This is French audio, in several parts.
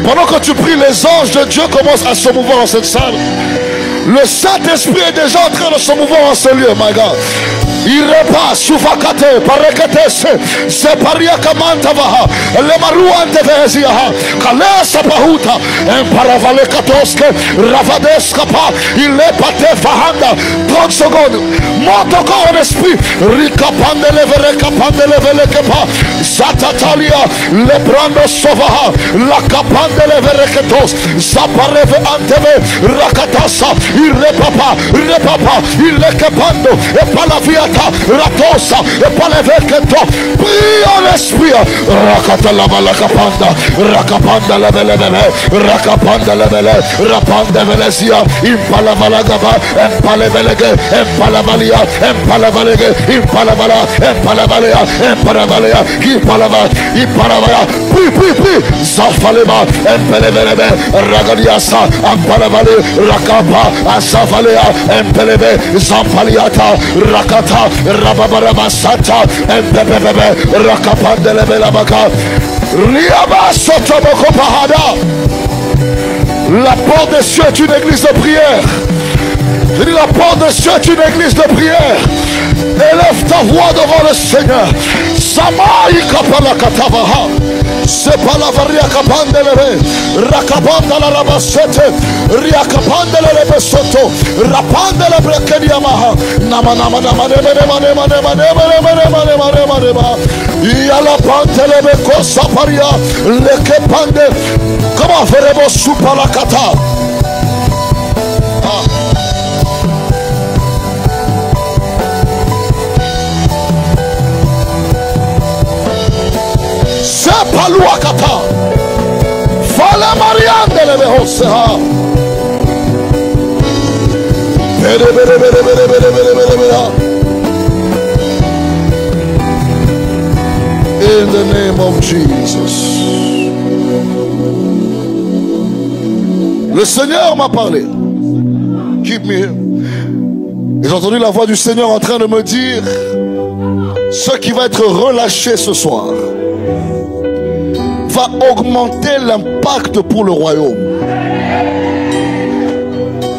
Pendant que tu pries, les anges de Dieu commencent à se mouvoir dans cette salle. Le Saint-Esprit est déjà en train de se mouvoir en ce lieu, my God. Il repasse, soufakate, parekatese, separia kamantavaha, le maruante veziaha, kalesa pahuta, emparavale katoske, ravades kapa, il est pate fahanda. 30 secondes, monte encore en esprit, rikapande levere kapande levele kepa, zatatalia, le brando sovaha, la kapande levere ketos, zapareve anteve, rakatasa, il repapa, il le kepando, et palavia. Ratosa et pas les vêtements. Prie en esprit. Rakata la balakapanda. Rakapanda la belle belle. Rakapanda la belle. Rapanda velesia. Impala valagaba. Impala velege. Impala valia. Impala valege. Impala vala. Impala valea. Impala valea. Impala vala. Impala vala. Prie. Zafalema. Impele velebe. Ragadiasa. Impala vale. Rakapa. Asavalea. Impelebe. Zampaliata. Rakata. Rababaraba Santa Mbebebe Rakapandele la Baka Riaba Sotoboko Pahada. La porte des cieux est une église de prière. Je dis la porte des cieux est une église de prière. Élève ta voix devant le Seigneur. Samaï Kapala Katavaha. C'est pas la varia Kapandelebe. Rakapanda la Rabasete. Riakapandele Besoto. Rapandele Brekediamaha. Nama. Yala Pantele Beko Saparia. Lekepande. Comment ferez-vous soupa la kata? Paluakata Fala Mariande le Behoseha. In the name of Jesus. Le Seigneur m'a parlé. Keep me here. Et j'ai entendu la voix du Seigneur en train de me dire ce qui va être relâché ce soir va augmenter l'impact pour le royaume.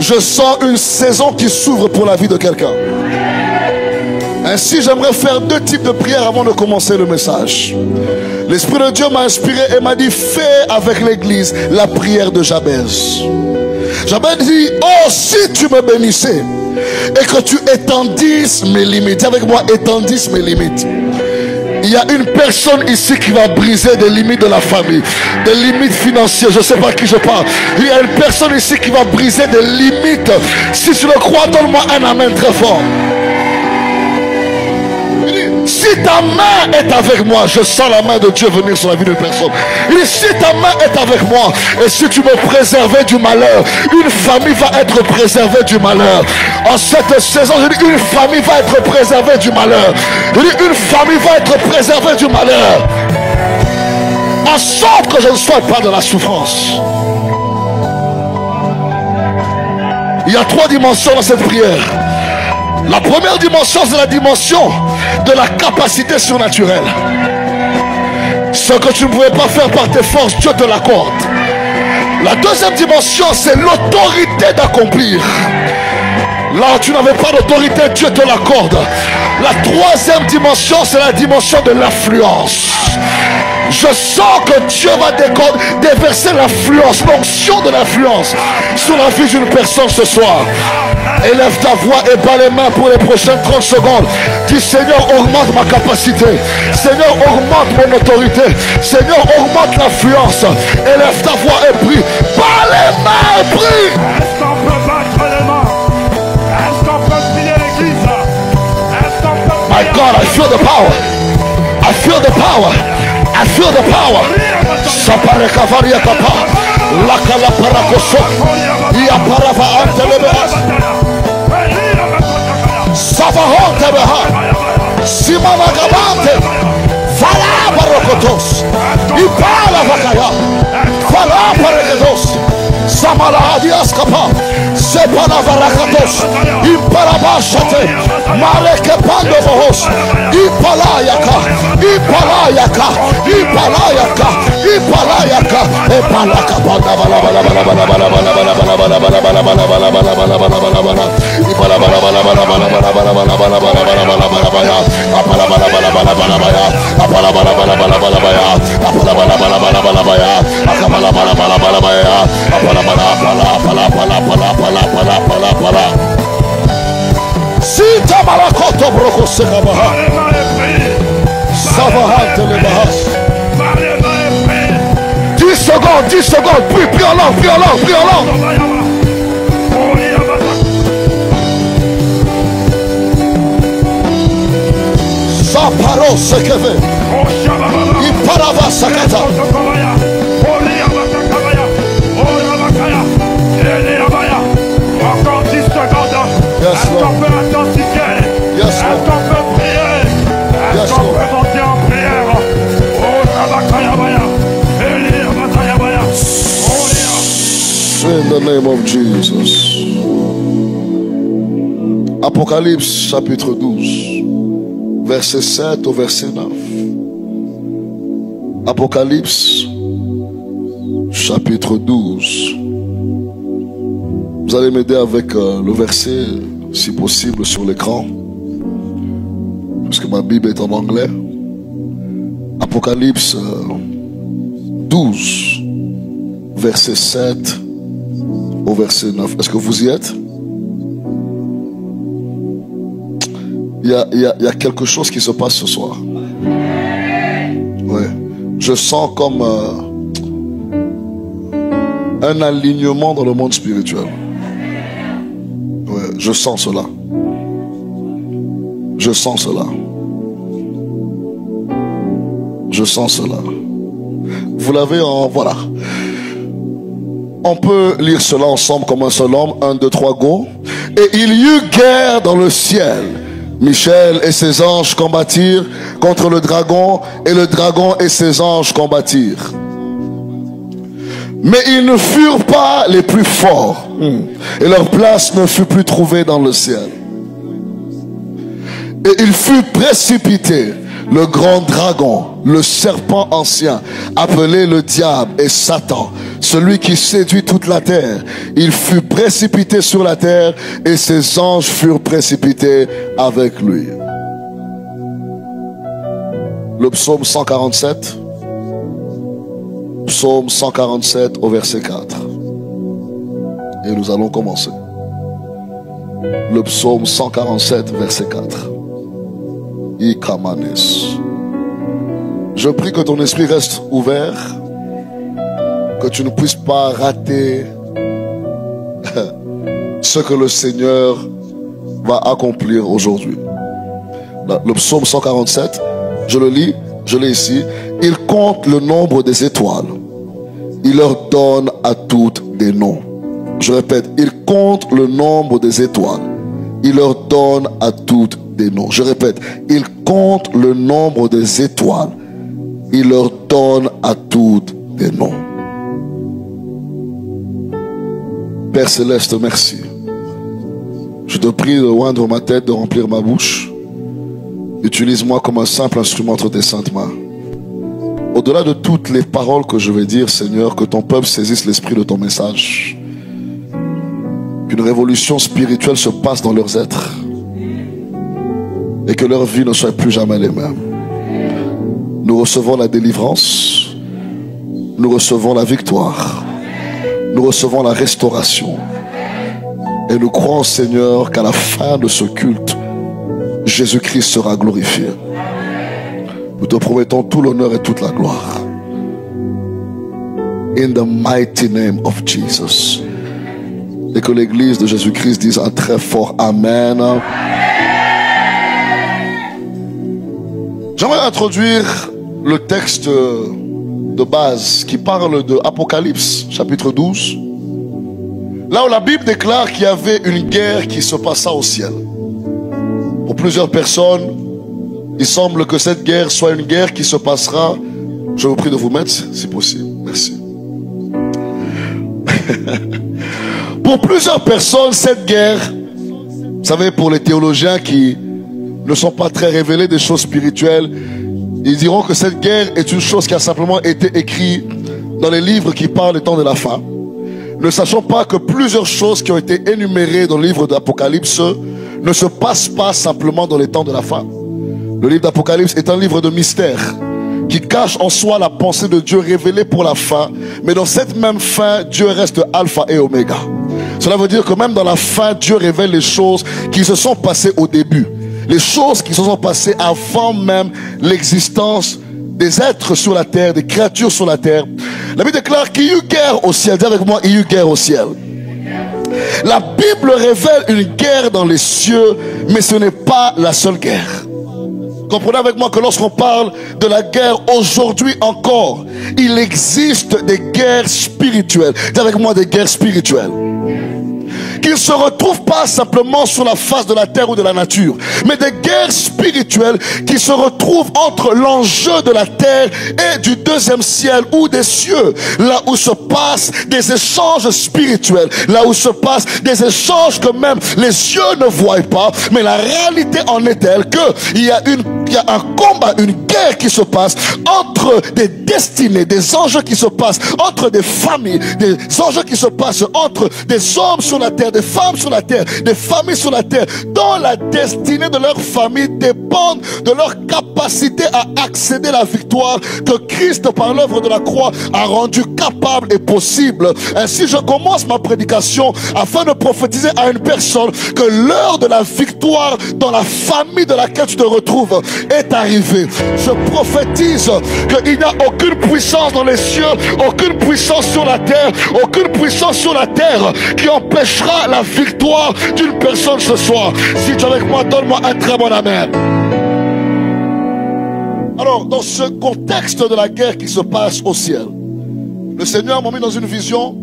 Je sens une saison qui s'ouvre pour la vie de quelqu'un. Ainsi, j'aimerais faire 2 types de prières avant de commencer le message. L'Esprit de Dieu m'a inspiré et m'a dit: fais avec l'église la prière de Jabez. Jabez dit: oh, si tu me bénissais et que tu étendisses mes limites. Dis avec moi: étendisses mes limites. Il y a une personne ici qui va briser des limites de la famille, des limites financières. Je ne sais pas à qui je parle. Il y a une personne ici qui va briser des limites. Si tu le crois, donne-moi un amen très fort. Si ta main est avec moi, je sens la main de Dieu venir sur la vie d'une personne. Et si ta main est avec moi, et si tu me préservais du malheur, une famille va être préservée du malheur. En cette saison, je dis, une famille va être préservée du malheur. Je dis, une famille va être préservée du malheur. En sorte que je ne sois pas dans la souffrance. Il y a 3 dimensions dans cette prière. La première dimension, c'est la dimension de la capacité surnaturelle. Ce que tu ne pouvais pas faire par tes forces, Dieu te l'accorde. La deuxième dimension, c'est l'autorité d'accomplir. Là où tu n'avais pas d'autorité, Dieu te l'accorde. La troisième dimension, c'est la dimension de l'influence. Je sens que Dieu va déverser l'influence, l'onction de l'influence sur la vie d'une personne ce soir. Élève ta voix et bats les mains pour les prochaines 30 secondes. Dis: Seigneur, augmente ma capacité. Seigneur, augmente mon autorité. Seigneur, augmente l'influence. Élève ta voix et prie. Bats les mains et prie. Est-ce qu'on peut battre les mains? Est-ce qu'on peut prier l'église? Est-ce qu'on peut prier? My God, I feel the power. I feel the power. I feel the power. Sapare kavaria kapa. La kala parakoso. Ia parava antelebe. Savahonte beha. Simana gabante. Fala barokotos. Ipala vakaya. Fala parakotos. Samala adias kapa. Sepana varakatos. Impala bashate. Maleke pando bohos. Ipala yaka. Ipalayaka, Ipalayaka, Ipalayaka, Epalaka, bala bala bala bala bala bala bala bala bala bala bala bala bala bala bala bala bala bala bala. Ipala bala bala bala bala bala bala bala bala bala bala bala bala bala. Apala bala bala bala bala bala. Apala bala bala bala bala bala. Apala bala bala bala bala bala. Apala bala bala bala bala. Apala bala bala bala bala bala bala bala bala bala. Sita malakoto broko sekabaha. Savahat le bahas. 10 secondes, 10 secondes. Prie en langue, prie en langue, prie en langue. Saparo sekeve. Iparava sakata. Encore 10 secondes. Est-ce qu'on peut authentifier? Est-ce qu'on peut prier? Est-ce qu'on peut monter en prière? In the name of Jesus. Apocalypse chapitre 12, verset 7 au verset 9. Apocalypse chapitre 12. Vous allez m'aider avec le verset, si possible, sur l'écran, puisque ma Bible est en anglais. Apocalypse 12, verset 7 au verset 9. Est-ce que vous y êtes? Il y a quelque chose qui se passe ce soir. Ouais. Je sens comme un alignement dans le monde spirituel. Ouais, je sens cela. Je sens cela. Je sens cela. Vous l'avez en... Voilà. On peut lire cela ensemble comme un seul homme. 1, 2, 3, go. Et il y eut guerre dans le ciel. Michel et ses anges combattirent contre le dragon, et le dragon et ses anges combattirent. Mais ils ne furent pas les plus forts, et leur place ne fut plus trouvée dans le ciel. Et il fut précipité, le grand dragon, le serpent ancien, appelé le diable et Satan, celui qui séduit toute la terre. Il fut précipité sur la terre, et ses anges furent précipités avec lui. Le psaume 147. Psaume 147 au verset 4. Et nous allons commencer. Le psaume 147 verset 4. Ikamanes. Je prie que ton esprit reste ouvert, que tu ne puisses pas rater ce que le Seigneur va accomplir aujourd'hui. Le psaume 147, je le lis, je l'ai ici. Il compte le nombre des étoiles. Il leur donne à toutes des noms. Je répète, il compte le nombre des étoiles. Il leur donne à toutes des noms. Je répète, il compte le nombre des étoiles. Il leur donne à toutes des noms. Père Céleste, merci. Je te prie de oindre ma tête, de remplir ma bouche. Utilise-moi comme un simple instrument entre tes saintes mains. Au-delà de toutes les paroles que je vais dire, Seigneur, que ton peuple saisisse l'esprit de ton message. Qu'une révolution spirituelle se passe dans leurs êtres. Et que leur vie ne soit plus jamais les mêmes. Nous recevons la délivrance. Nous recevons la victoire. Nous recevons la restauration. Et nous croyons, Seigneur, qu'à la fin de ce culte, Jésus-Christ sera glorifié. Nous te promettons tout l'honneur et toute la gloire. In the mighty name of Jesus. Et que l'église de Jésus-Christ dise un très fort Amen. J'aimerais introduire le texte de base qui parle de Apocalypse, chapitre 12. Là où la Bible déclare qu'il y avait une guerre qui se passa au ciel. Pour plusieurs personnes, il semble que cette guerre soit une guerre qui se passera. Je vous prie de vous mettre, si possible. Merci. Pour plusieurs personnes, cette guerre, vous savez, pour les théologiens qui ne sont pas très révélés des choses spirituelles, Ils diront que cette guerre est une chose qui a simplement été écrite dans les livres qui parlent des temps de la fin. Ne sachant pas que plusieurs choses qui ont été énumérées dans le livre d'Apocalypse ne se passent pas simplement dans les temps de la fin. Le livre d'Apocalypse est un livre de mystère qui cache en soi la pensée de Dieu révélée pour la fin. Mais dans cette même fin, Dieu reste alpha et oméga. Cela veut dire que même dans la fin, Dieu révèle les choses qui se sont passées au début. Les choses qui se sont passées avant même l'existence des êtres sur la terre, des créatures sur la terre. La Bible déclare qu'il y eut guerre au ciel. Dis avec moi, il y eut guerre au ciel. La Bible révèle une guerre dans les cieux, mais ce n'est pas la seule guerre. Comprenez avec moi que lorsqu'on parle de la guerre aujourd'hui encore, il existe des guerres spirituelles. Dis avec moi, des guerres spirituelles. Qui ne se retrouvent pas simplement sur la face de la terre ou de la nature, mais des guerres spirituelles qui se retrouvent entre l'enjeu de la terre et du deuxième ciel ou des cieux, là où se passent des échanges spirituels, là où se passent des échanges que même les yeux ne voient pas, mais la réalité en est telle qu'il y a un combat, une guerre qui se passe entre des destinées, des enjeux qui se passent entre des familles, des enjeux qui se passent entre des hommes sur la terre, des femmes sur la terre, des familles sur la terre, dont la destinée de leur famille dépend de leur capacité à accéder à la victoire que Christ, par l'œuvre de la croix, a rendu capable et possible. Ainsi, je commence ma prédication afin de prophétiser à une personne que l'heure de la victoire dans la famille de laquelle tu te retrouves est arrivée. Je prophétise qu'il n'y a aucune puissance dans les cieux, aucune puissance sur la terre, aucune puissance sur la terre qui empêchera la victoire d'une personne ce soir. Si tu es avec moi, donne-moi un très bon amen. Alors, dans ce contexte de la guerre qui se passe au ciel, le Seigneur m'a mis dans une vision.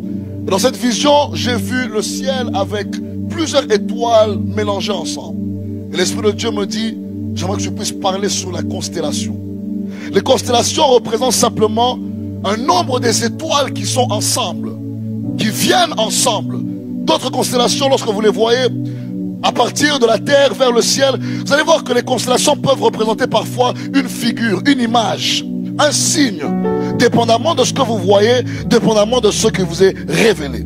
Dans cette vision, j'ai vu le ciel avec plusieurs étoiles mélangées ensemble. Et l'Esprit de Dieu me dit, j'aimerais que je puisse parler sur la constellation. Les constellations représentent simplement un nombre des étoiles qui sont ensemble, qui viennent ensemble. D'autres constellations, lorsque vous les voyez à partir de la terre vers le ciel, vous allez voir que les constellations peuvent représenter parfois une figure, une image, un signe, dépendamment de ce que vous voyez, dépendamment de ce qui vous est révélé.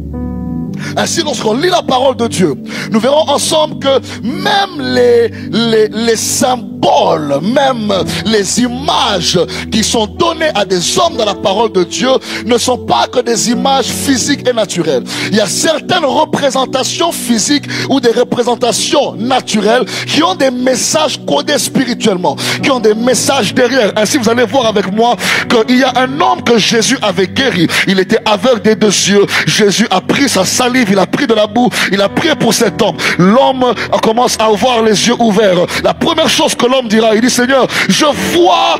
Ainsi, lorsqu'on lit la parole de Dieu, nous verrons ensemble que même les symboles, même les images qui sont données à des hommes dans la parole de Dieu ne sont pas que des images physiques et naturelles. Il y a certaines représentations physiques ou des représentations naturelles qui ont des messages codés spirituellement, qui ont des messages derrière. Ainsi, vous allez voir avec moi qu'il y a un homme que Jésus avait guéri. Il était aveugle des deux yeux. Jésus a pris sa salive, il a pris de la boue, il a prié pour cet homme. L'homme commence à avoir les yeux ouverts. La première chose que l'homme dira, il dit: Seigneur, je vois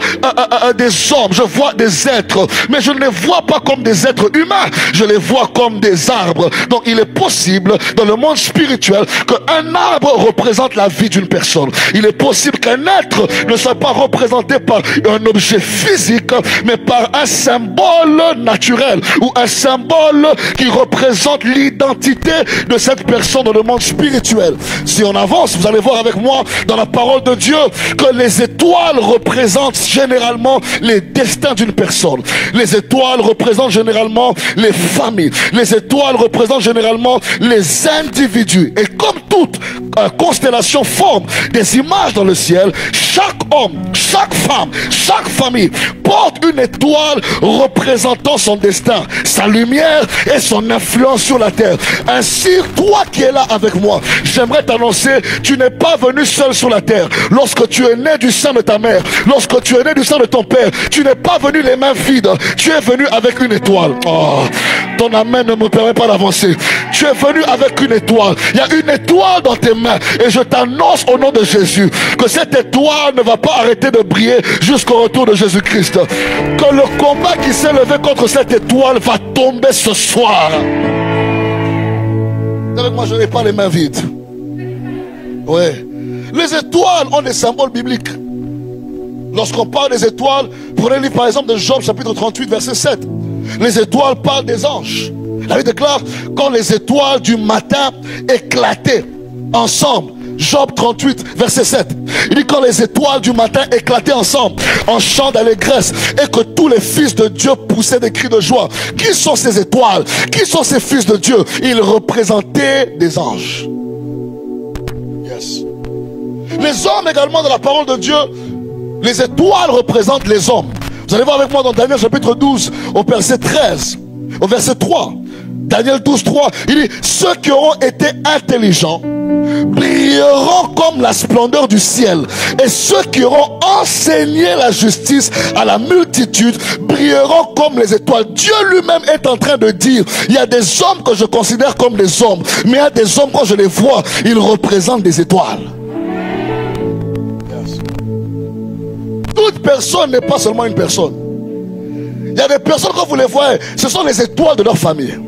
des hommes, je vois des êtres, mais je ne les vois pas comme des êtres humains, je les vois comme des arbres. Donc il est possible dans le monde spirituel qu'un arbre représente la vie d'une personne. Il est possible qu'un être ne soit pas représenté par un objet physique, mais par un symbole naturel ou un symbole qui représente l'identité de cette personne dans le monde spirituel. Si on avance, vous allez voir avec moi dans la parole de Dieu que les étoiles représentent généralement les destins d'une personne. Les étoiles représentent généralement les familles. Les étoiles représentent généralement les individus. Et comme toute constellation forme des images dans le ciel, chaque homme, chaque femme, chaque famille porte une étoile représentant son destin, sa lumière et son influence sur la terre. Ainsi, toi qui es là avec moi, j'aimerais t'annoncer, tu n'es pas venu seul sur la terre. Lorsque tu es né du sein de ta mère, lorsque tu es né du sein de ton père, tu n'es pas venu les mains vides, tu es venu avec une étoile. Oh, ton amen ne me permet pas d'avancer. Tu es venu avec une étoile. Il y a une étoile dans tes mains et je t'annonce au nom de Jésus que cette étoile ne va pas arrêter de briller jusqu'au retour de Jésus-Christ. Que le combat qui s'est levé contre cette étoile va tomber ce soir. Avec moi, je n'ai pas les mains vides. Ouais. Les étoiles ont des symboles bibliques. Lorsqu'on parle des étoiles, prenez le livre par exemple de Job chapitre 38 verset 7. Les étoiles parlent des anges. La Bible déclare quand les étoiles du matin éclataient ensemble Job 38, verset 7. Il dit quand les étoiles du matin éclataient ensemble en chant d'allégresse et que tous les fils de Dieu poussaient des cris de joie. Qui sont ces étoiles? Qui sont ces fils de Dieu? Ils représentaient des anges. Yes. Les hommes également dans la parole de Dieu, les étoiles représentent les hommes. Vous allez voir avec moi dans Daniel chapitre 12 au verset 13, au verset 3. Daniel 12, 3, il dit, ceux qui auront été intelligents brilleront comme la splendeur du ciel, et ceux qui auront enseigné la justice à la multitude brilleront comme les étoiles. Dieu lui-même est en train de dire, il y a des hommes que je considère comme des hommes, mais il y a des hommes, quand je les vois, ils représentent des étoiles. Yes. Toute personne n'est pas seulement une personne. Il y a des personnes, quand vous les voyez, ce sont les étoiles de leur famille.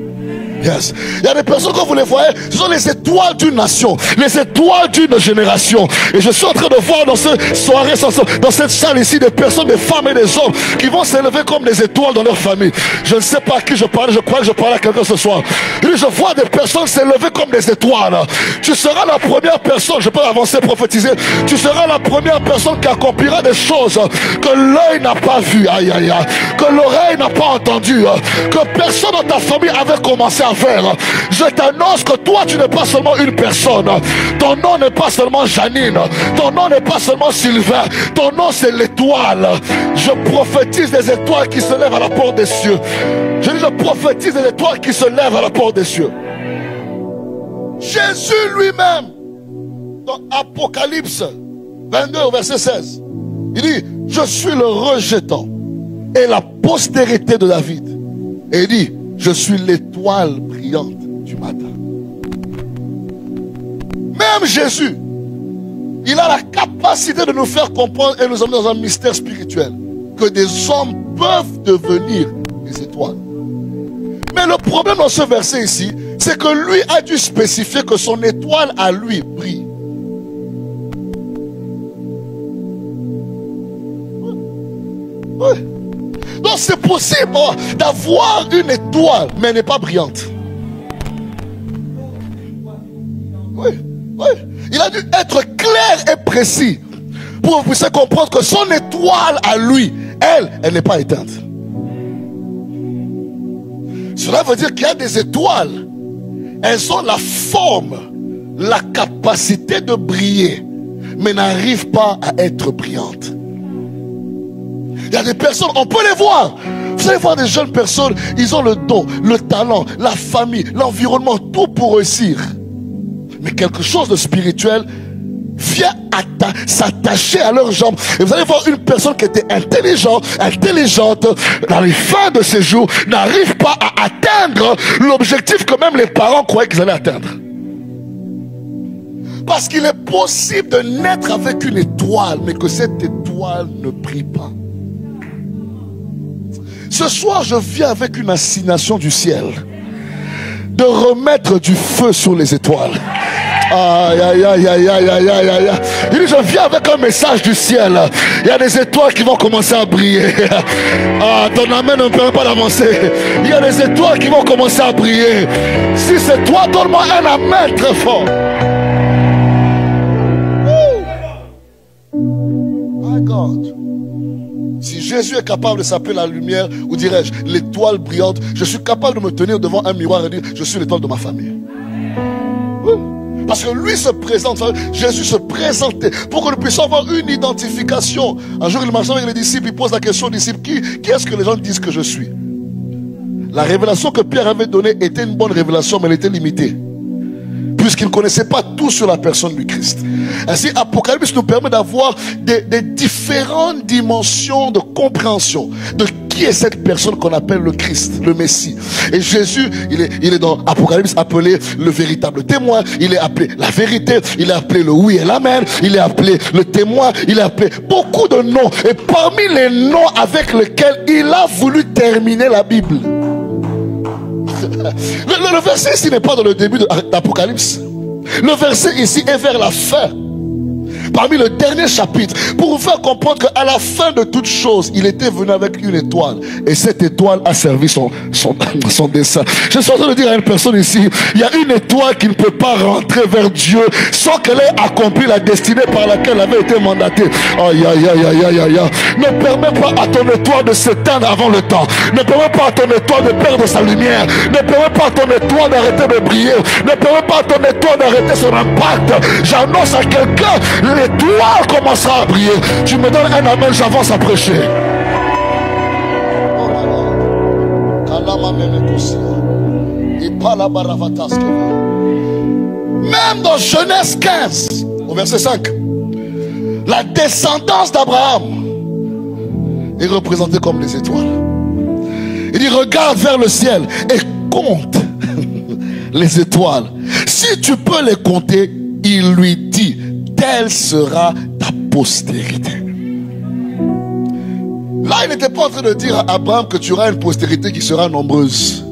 Yes. Il y a des personnes, quand vous les voyez, ce sont les étoiles d'une nation, les étoiles d'une génération. Et je suis en train de voir dans cette soirée, dans cette salle ici, des personnes, des femmes et des hommes qui vont s'élever comme des étoiles dans leur famille. Je ne sais pas à qui je parle, je crois que je parle à quelqu'un ce soir. Et je vois des personnes s'élever comme des étoiles. Tu seras la première personne, je peux avancer, prophétiser, tu seras la première personne qui accomplira des choses que l'œil n'a pas vues, aïe aïe aïe, que l'oreille n'a pas entendues, que personne dans ta famille avait commencé à faire. Je t'annonce que toi tu n'es pas seulement une personne. Ton nom n'est pas seulement Janine, ton nom n'est pas seulement Sylvain, ton nom c'est l'étoile. Je prophétise des étoiles qui se lèvent à la porte des cieux. Je prophétise des étoiles qui se lèvent à la porte des cieux. Jésus lui-même dans Apocalypse 22 au verset 16, il dit, je suis le rejetant et la postérité de David. Et il dit, je suis l'étoile brillante du matin. Même Jésus, il a la capacité de nous faire comprendre et nous emmener dans un mystère spirituel, que des hommes peuvent devenir des étoiles. Mais le problème dans ce verset ici, c'est que lui a dû spécifier que son étoile à lui brille. Oui. Donc c'est possible d'avoir une étoile, mais elle n'est pas brillante. Oui, oui. Il a dû être clair et précis pour que vous puissiez comprendre que son étoile à lui, elle n'est pas éteinte. Cela veut dire qu'il y a des étoiles, elles ont la forme, la capacité de briller, mais n'arrivent pas à être brillantes. Il y a des personnes, on peut les voir. Vous allez voir des jeunes personnes, ils ont le don, le talent, la famille, l'environnement, tout pour réussir. Mais quelque chose de spirituel vient s'attacher à leurs jambes. Et vous allez voir une personne qui était intelligente, dans les fins de ses jours, n'arrive pas à atteindre l'objectif que même les parents croyaient qu'ils allaient atteindre. Parce qu'il est possible de naître avec une étoile, mais que cette étoile ne brille pas. Ce soir, je viens avec une assignation du ciel de remettre du feu sur les étoiles. Aïe, aïe, aïe, aïe, aïe, aïe, aïe, aïe. Il dit, je viens avec un message du ciel. Il y a des étoiles qui vont commencer à briller. Ah, ton amen ne permet pas d'avancer. Il y a des étoiles qui vont commencer à briller. Si c'est toi, donne-moi un amen très fort. My God. Si Jésus est capable de s'appeler la lumière, ou dirais-je, l'étoile brillante, je suis capable de me tenir devant un miroir et dire, je suis l'étoile de ma famille. Oui. Parce que lui se présente, Jésus se présentait pour que nous puissions avoir une identification. Un jour, il marchait avec les disciples, il pose la question aux disciples, qui est-ce que les gens disent que je suis? La révélation que Pierre avait donnée était une bonne révélation, mais elle était limitée, puisqu'il ne connaissait pas tout sur la personne du Christ. Ainsi, Apocalypse nous permet d'avoir des différentes dimensions de compréhension de qui est cette personne qu'on appelle le Christ, le Messie. Et Jésus, il est dans Apocalypse appelé le véritable témoin, il est appelé la vérité, il est appelé le oui et l'amen, il est appelé le témoin, il est appelé beaucoup de noms. Et parmi les noms avec lesquels il a voulu terminer la Bible, le verset ici n'est pas dans le début d'Apocalypse. Le verset ici est vers la fin. parmi le dernier chapitre, pour vous faire comprendre qu'à la fin de toute chose, il était venu avec une étoile. Et cette étoile a servi son dessein. Je suis en train de dire à une personne ici, il y a une étoile qui ne peut pas rentrer vers Dieu sans qu'elle ait accompli la destinée par laquelle elle avait été mandatée. Aïe, aïe, aïe, aïe, aïe, aïe. Ne permets pas à ton étoile de s'éteindre avant le temps. Ne permets pas à ton étoile de perdre sa lumière. Ne permets pas à ton étoile d'arrêter de briller. Ne permets pas à ton étoile d'arrêter son impact. J'annonce à quelqu'un, l'étoile commencera à briller. Tu me donnes un amen, j'avance à prêcher. Même dans Genèse 15, au verset 5, la descendance d'Abraham est représentée comme des étoiles. Il dit, regarde vers le ciel et compte les étoiles. Si tu peux les compter, il lui dit, telle sera ta postérité. Là, il n'était pas en train de dire à Abraham que tu auras une postérité qui sera nombreuse.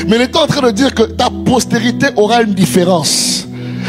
Mais il était en train de dire que ta postérité aura une différence.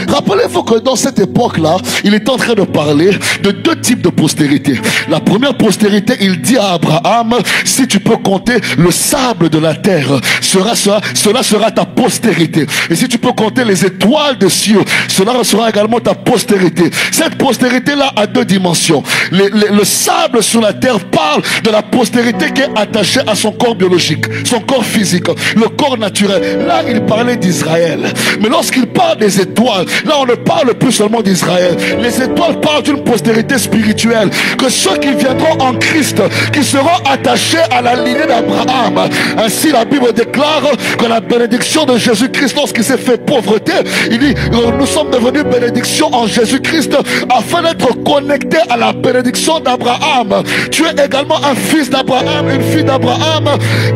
Rappelez-vous que dans cette époque-là, il est en train de parler de deux types de postérité. La première postérité, il dit à Abraham, si tu peux compter le sable de la terre, cela sera ta postérité. Et si tu peux compter les étoiles des cieux, cela sera également ta postérité. Cette postérité-là a deux dimensions. Le sable sur la terre parle de la postérité qui est attachée à son corps biologique, son corps physique, le corps naturel. Là, il parlait d'Israël. Mais lorsqu'il parle des étoiles, là on ne parle plus seulement d'Israël. Les étoiles parlent d'une postérité spirituelle, que ceux qui viendront en Christ, qui seront attachés à la lignée d'Abraham. Ainsi la Bible déclare que la bénédiction de Jésus-Christ, lorsqu'il s'est fait pauvreté, il dit nous sommes devenus bénédiction en Jésus-Christ afin d'être connectés à la bénédiction d'Abraham. Tu es également un fils d'Abraham, une fille d'Abraham,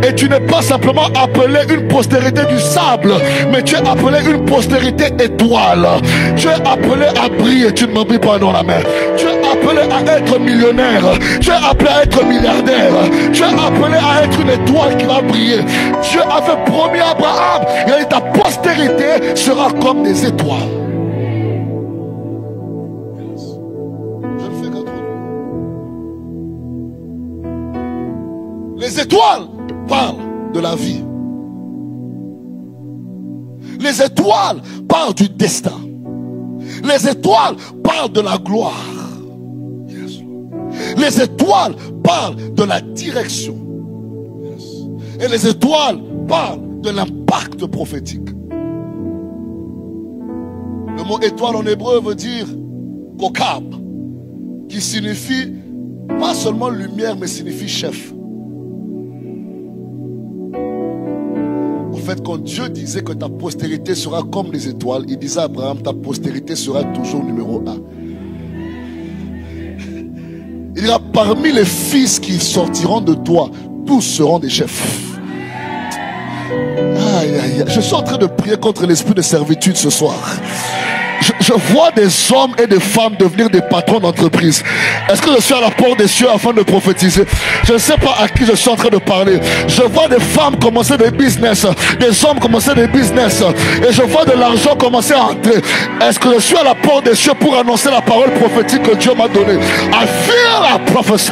et tu n'es pas simplement appelé une postérité du sable, mais tu es appelé une postérité étoile. Tu es appelé à briller. Tu ne m'oublies pas dans la main. Tu es appelé à être millionnaire. Tu es appelé à être milliardaire. Tu es appelé à être une étoile qui va briller. Dieu avait promis à Abraham, il a dit, ta postérité sera comme des étoiles. Je ne fais qu'un Les étoiles parlent de la vie. Les étoiles parlent du destin. Les étoiles parlent de la gloire. Yes. Les étoiles parlent de la direction. Yes. Et les étoiles parlent de l'impact prophétique. Le mot étoile en hébreu veut dire kokab, qui signifie pas seulement lumière, mais signifie chef. En fait, quand Dieu disait que ta postérité sera comme les étoiles, il disait à Abraham, ta postérité sera toujours numéro 1. Il y a parmi les fils qui sortiront de toi, tous seront des chefs. Aïe, aïe, aïe. Je suis en train de prier contre l'esprit de servitude ce soir. Je vois des hommes et des femmes devenir des patrons d'entreprise. Est-ce que je suis à la porte des cieux afin de prophétiser? Je ne sais pas à qui je suis en train de parler. Je vois des femmes commencer des business, des hommes commencer des business, et je vois de l'argent commencer à entrer. Est-ce que je suis à la porte des cieux pour annoncer la parole prophétique que Dieu m'a donnée? I feel I prophesy.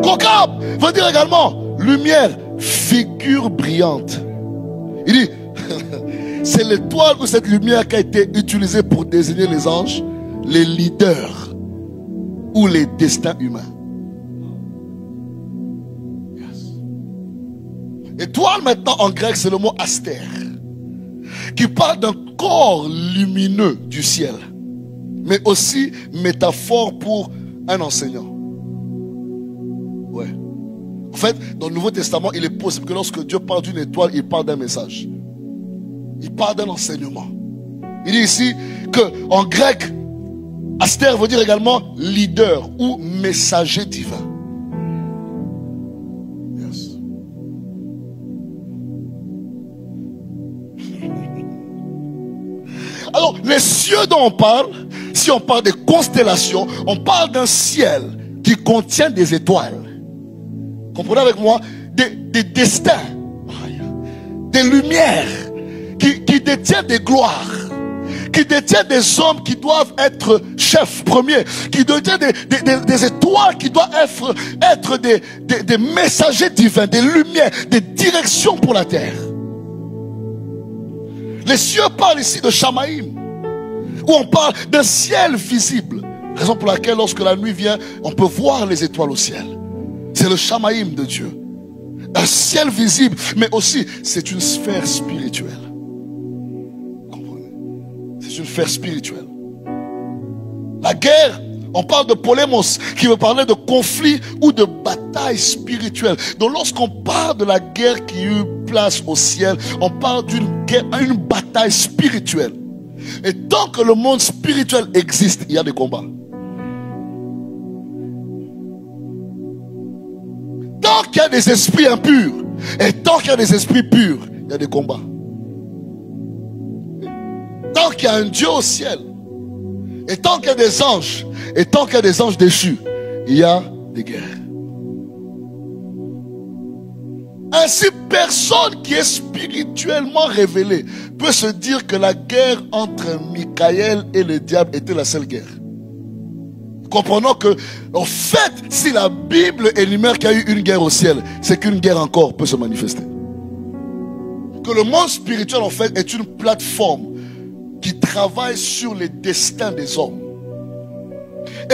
Kokab veut dire également lumière, figure brillante. Il dit c'est l'étoile ou cette lumière qui a été utilisée pour désigner les anges, les leaders ou les destins humains. Yes. Étoile maintenant en grec c'est le mot astère, qui parle d'un corps lumineux du ciel, mais aussi métaphore pour un enseignant. Ouais. En fait, dans le Nouveau Testament, il est possible que lorsque Dieu parle d'une étoile, il parle d'un message. Il parle d'un enseignement. Il dit ici que en grec, astère veut dire également leader ou messager divin. Yes. Alors, les cieux dont on parle, si on parle des constellations, on parle d'un ciel qui contient des étoiles. Comprenez avec moi? Des destins, des lumières, qui détient des gloires, qui détient des hommes qui doivent être chefs premiers, qui détient des étoiles qui doivent être des messagers divins, des lumières, des directions pour la terre. Les cieux parlent ici de Shamaïm, où on parle d'un ciel visible. Raison pour laquelle lorsque la nuit vient, on peut voir les étoiles au ciel. C'est le Shamaïm de Dieu. Un ciel visible, mais aussi c'est une sphère spirituelle. Comprenez? C'est une sphère spirituelle. La guerre, on parle de polémos, qui veut parler de conflit ou de bataille spirituelle. Donc lorsqu'on parle de la guerre qui eut place au ciel, on parle d'une guerre, une bataille spirituelle. Et tant que le monde spirituel existe, il y a des combats. Tant qu'il y a des esprits impurs, et tant qu'il y a des esprits purs, il y a des combats. Tant qu'il y a un Dieu au ciel, et tant qu'il y a des anges, et tant qu'il y a des anges déchus, il y a des guerres. Ainsi, personne qui est spirituellement révélé peut se dire que la guerre entre Michael et le diable était la seule guerre. Comprenons que, en fait, si la Bible énumère qu'il y a eu une guerre au ciel, c'est qu'une guerre encore peut se manifester. Que le monde spirituel, en fait, est une plateforme qui travaille sur les destins des hommes.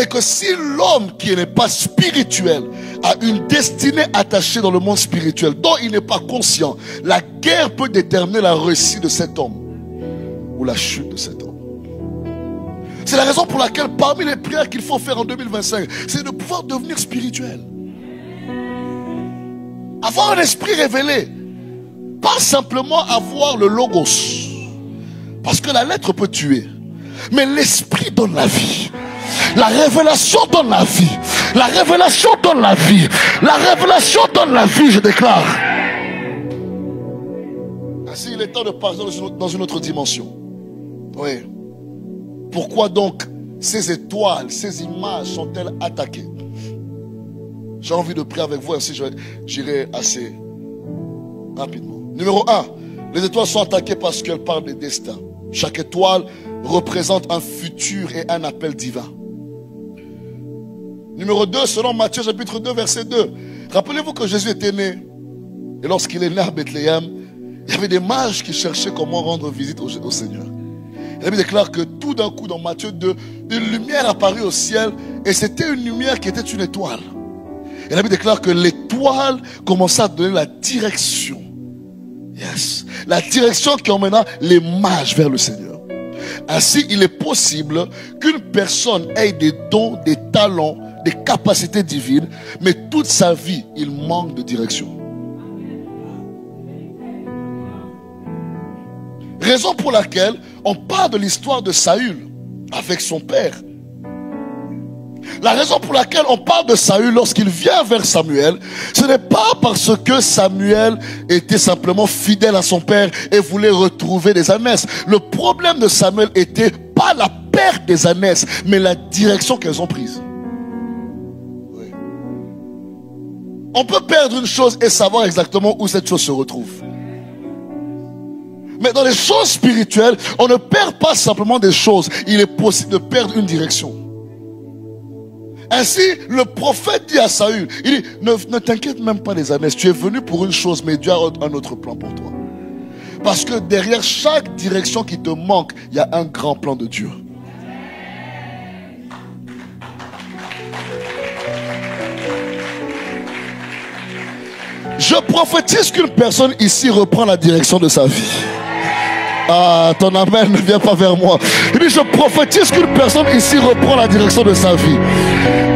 Et que si l'homme qui n'est pas spirituel a une destinée attachée dans le monde spirituel dont il n'est pas conscient, la guerre peut déterminer la réussite de cet homme ou la chute de cet homme. C'est la raison pour laquelle parmi les prières qu'il faut faire en 2025, c'est de pouvoir devenir spirituel. Avoir un esprit révélé. Pas simplement avoir le logos. Parce que la lettre peut tuer. Mais l'esprit donne la vie. La révélation donne la vie. La révélation donne la vie. La révélation donne la vie, je déclare. Ainsi, il est temps de passer dans une autre dimension. Oui. Pourquoi donc ces étoiles, ces images sont-elles attaquées? J'ai envie de prier avec vous, ainsi j'irai assez rapidement. Numéro 1, les étoiles sont attaquées parce qu'elles parlent des destins. Chaque étoile représente un futur et un appel divin. Numéro 2, selon Matthieu chapitre 2, verset 2. Rappelez-vous que Jésus était né. Et lorsqu'il est né à Bethléem, il y avait des mages qui cherchaient comment rendre visite au Seigneur. La Bible déclare que tout d'un coup, dans Matthieu 2, une lumière apparut au ciel. Et c'était une lumière qui était une étoile. Et la Bible déclare que l'étoile commença à donner la direction. Yes. La direction qui emmena les mages vers le Seigneur. Ainsi, il est possible qu'une personne ait des dons, des talents, des capacités divines, mais toute sa vie, il manque de direction. Raison pour laquelle on parle de l'histoire de Saül avec son père. La raison pour laquelle on parle de Saül lorsqu'il vient vers Samuel, ce n'est pas parce que Samuel était simplement fidèle à son père et voulait retrouver des ânesses. Le problème de Samuel était pas la perte des ânesses, mais la direction qu'elles ont prise. Oui. On peut perdre une chose et savoir exactement où cette chose se retrouve. Mais dans les choses spirituelles, on ne perd pas simplement des choses. Il est possible de perdre une direction. Ainsi, le prophète dit à Saül, il dit, ne t'inquiète même pas des ânesses. Tu es venu pour une chose, mais Dieu a un autre plan pour toi. Parce que derrière chaque direction qui te manque, il y a un grand plan de Dieu. Je prophétise qu'une personne ici reprend la direction de sa vie. Ah, ton amen ne vient pas vers moi. Il dit, je prophétise qu'une personne ici reprend la direction de sa vie.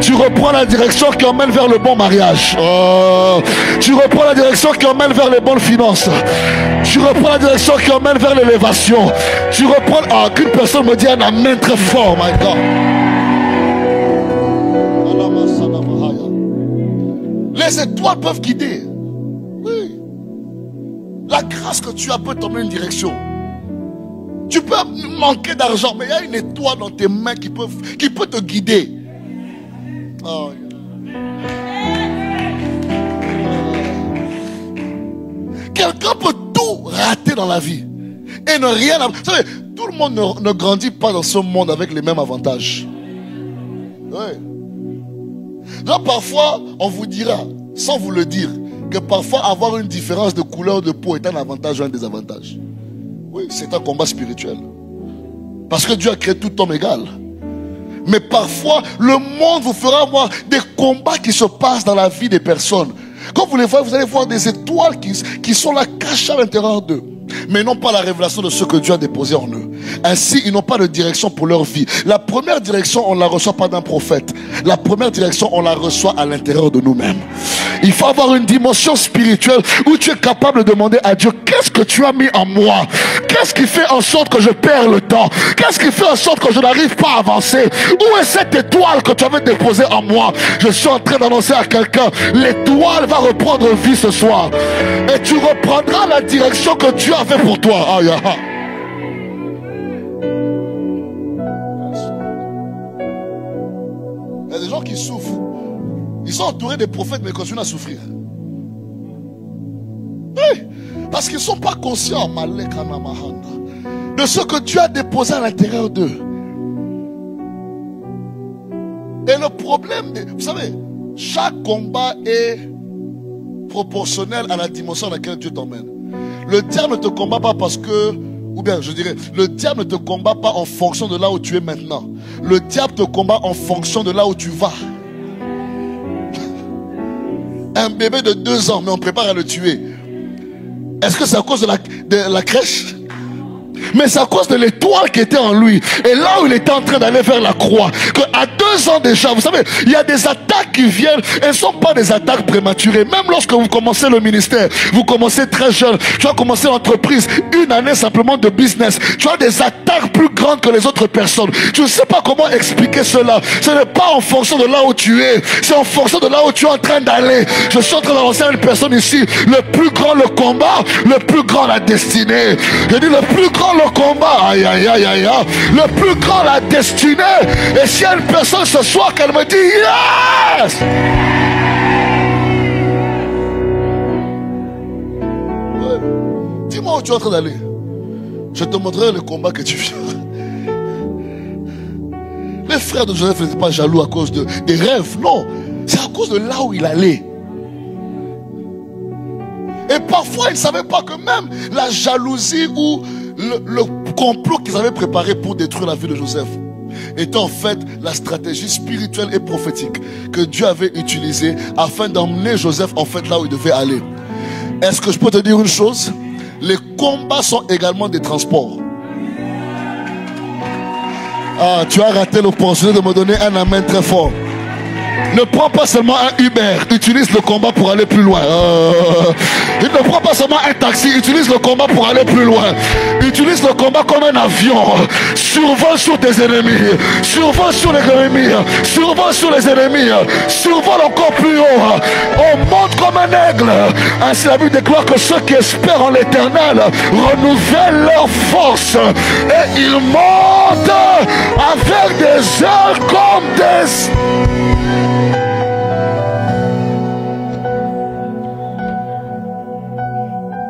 Tu reprends la direction qui emmène vers le bon mariage. Oh, tu reprends la direction qui emmène vers les bonnes finances. Tu reprends la direction qui emmène vers l'élévation. Tu reprends... Ah, qu'une personne me dit un amen très fort, my God. Les étoiles peuvent guider. Oui. La grâce que tu as peut t'emmener une direction. Tu peux manquer d'argent, mais il y a une étoile dans tes mains qui peut te guider. Oh, quelqu'un peut tout rater dans la vie et ne rien avoir. Vous savez, tout le monde ne grandit pas dans ce monde avec les mêmes avantages. Oui. Là, parfois, on vous dira, sans vous le dire, que parfois avoir une différence de couleur de peau est un avantage ou un désavantage. Oui, c'est un combat spirituel. Parce que Dieu a créé tout homme égal. Mais parfois, le monde vous fera voir des combats qui se passent dans la vie des personnes. Quand vous les voyez, vous allez voir des étoiles qui sont là cachées à l'intérieur d'eux. Mais n'ont pas la révélation de ce que Dieu a déposé en eux. Ainsi, ils n'ont pas de direction pour leur vie. La première direction, on ne la reçoit pas d'un prophète. La première direction, on la reçoit à l'intérieur de nous-mêmes. Il faut avoir une dimension spirituelle où tu es capable de demander à Dieu, qu'est-ce que tu as mis en moi? Qu'est-ce qui fait en sorte que je perds le temps? Qu'est-ce qui fait en sorte que je n'arrive pas à avancer? Où est cette étoile que tu avais déposée en moi? Je suis en train d'annoncer à quelqu'un, l'étoile va reprendre vie ce soir. Et tu reprendras la direction que Dieu a fait pour toi. Ah, yeah. Il y a des gens qui souffrent. Ils sont entourés des prophètes, mais ils continuent à souffrir. Oui, parce qu'ils ne sont pas conscients de ce que Dieu a déposé à l'intérieur d'eux. Et le problème, vous savez, chaque combat est proportionnel à la dimension dans laquelle Dieu t'emmène. Le diable ne te combat pas parce que, ou bien je dirais, le diable ne te combat pas en fonction de là où tu es maintenant. Le diable te combat en fonction de là où tu vas. Un bébé de 2 ans, mais on prépare à le tuer. Est-ce que c'est à cause de la crèche? Mais c'est à cause de l'étoile qui était en lui. Et là où il était en train d'aller vers la croix, qu'à 2 ans déjà, vous savez, il y a des attaques qui viennent. Elles ne sont pas des attaques prématurées. Même lorsque vous commencez le ministère, vous commencez très jeune, tu as commencé l'entreprise, 1 année simplement de business. Tu as des attaques plus grandes que les autres personnes. Tu ne sais pas comment expliquer cela. Ce n'est pas en fonction de là où tu es. C'est en fonction de là où tu es en train d'aller. Je suis en train d'annoncer à une personne ici, le plus grand le combat, le plus grand la destinée. Je dis le plus grand le combat, aïe aïe aïe aïe aïe, le plus grand la destinée. Et s'il y a une personne ce soir qu'elle me dit yes, ouais. Dis-moi où tu es en train d'aller, je te montrerai le combat que tu viens. Les frères de Joseph n'étaient pas jaloux à cause des rêves, non, c'est à cause de là où il allait. Et parfois ils ne savaient pas que même la jalousie ou le complot qu'ils avaient préparé pour détruire la vie de Joseph était en fait la stratégie spirituelle et prophétique que Dieu avait utilisée afin d'emmener Joseph en fait là où il devait aller. Est-ce que je peux te dire une chose? Les combats sont également des transports. Ah, tu as raté l'opportunité de me donner un amen très fort. Ne prends pas seulement un Uber, utilise le combat pour aller plus loin. Ne prends pas seulement un taxi, utilise le combat pour aller plus loin. Utilise le combat comme un avion. Survole sur tes ennemis. Survole sur les ennemis. Survole sur les ennemis. Survole encore plus haut. On monte comme un aigle. Ainsi la Bible déclare que ceux qui espèrent en l'Éternel renouvellent leur force. Et ils montent avec des ailes comme des...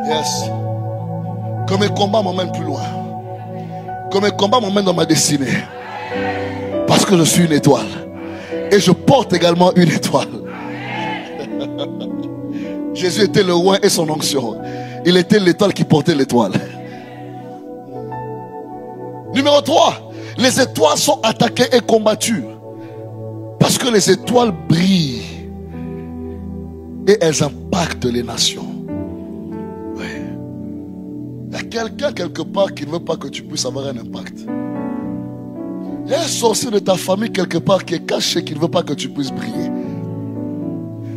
Yes. Que mes combats m'emmènent plus loin. Que mes combats m'emmènent dans ma destinée. Parce que je suis une étoile. Et je porte également une étoile. Jésus était le roi et son onction. Il était l'étoile qui portait l'étoile. Numéro 3. Les étoiles sont attaquées et combattues. Parce que les étoiles brillent. Et elles impactent les nations. Il y a quelqu'un quelque part qui ne veut pas que tu puisses avoir un impact. Il y a un sorcier de ta famille quelque part qui est caché, qui ne veut pas que tu puisses briller.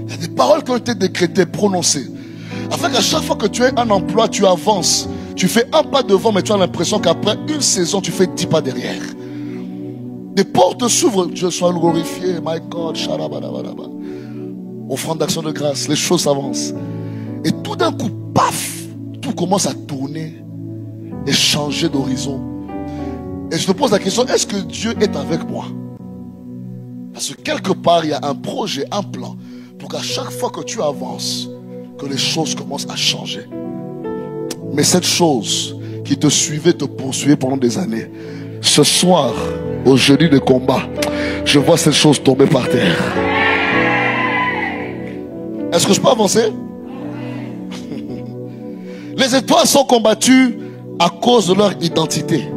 Il y a des paroles qui ont été décrétées, prononcées, afin qu'à chaque fois que tu aies un emploi, tu avances. Tu fais un pas devant, mais tu as l'impression qu'après une saison, tu fais 10 pas derrière. Des portes s'ouvrent. Dieu soit glorifié, my God, sharabadabadaba. Offrande d'action de grâce, les choses avancent. Et tout d'un coup, paf, tout commence à tourner et changer d'horizon. Et je te pose la question, est-ce que Dieu est avec moi? Parce que quelque part, il y a un projet, un plan, pour qu'à chaque fois que tu avances, que les choses commencent à changer. Mais cette chose qui te suivaient, te poursuivaient pendant des années. Ce soir, au jeudi de combat, je vois cette chose tomber par terre. Est-ce que je peux avancer? Les étoiles sont combattues à cause de leur identité.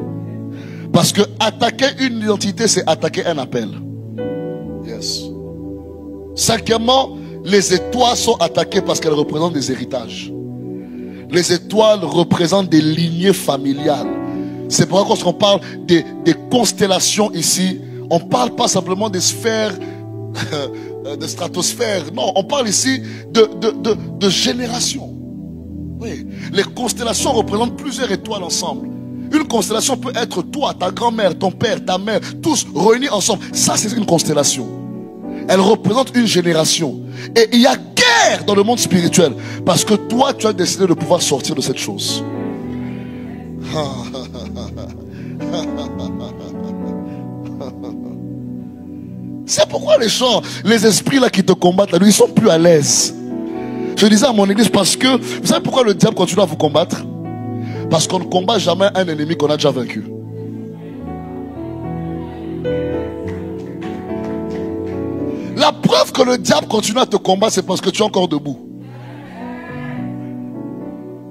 Parce que attaquer une identité, c'est attaquer un appel. Yes. Cinquièmement, les étoiles sont attaquées parce qu'elles représentent des héritages. Les étoiles représentent des lignées familiales. C'est pourquoi quand on parle des constellations ici, on ne parle pas simplement des sphères, de stratosphères. Non, on parle ici de générations. Oui. Les constellations représentent plusieurs étoiles ensemble. Une constellation peut être toi, ta grand-mère, ton père, ta mère, tous réunis ensemble. Ça, c'est une constellation. Elle représente une génération. Et il y a guerre dans le monde spirituel. Parce que toi, tu as décidé de pouvoir sortir de cette chose. C'est pourquoi les gens, les esprits là qui te combattent, là, ils sont plus à l'aise. Je disais à mon église parce que, vous savez pourquoi le diable continue à vous combattre? Parce qu'on ne combat jamais un ennemi qu'on a déjà vaincu. La preuve que le diable continue à te combattre, c'est parce que tu es encore debout.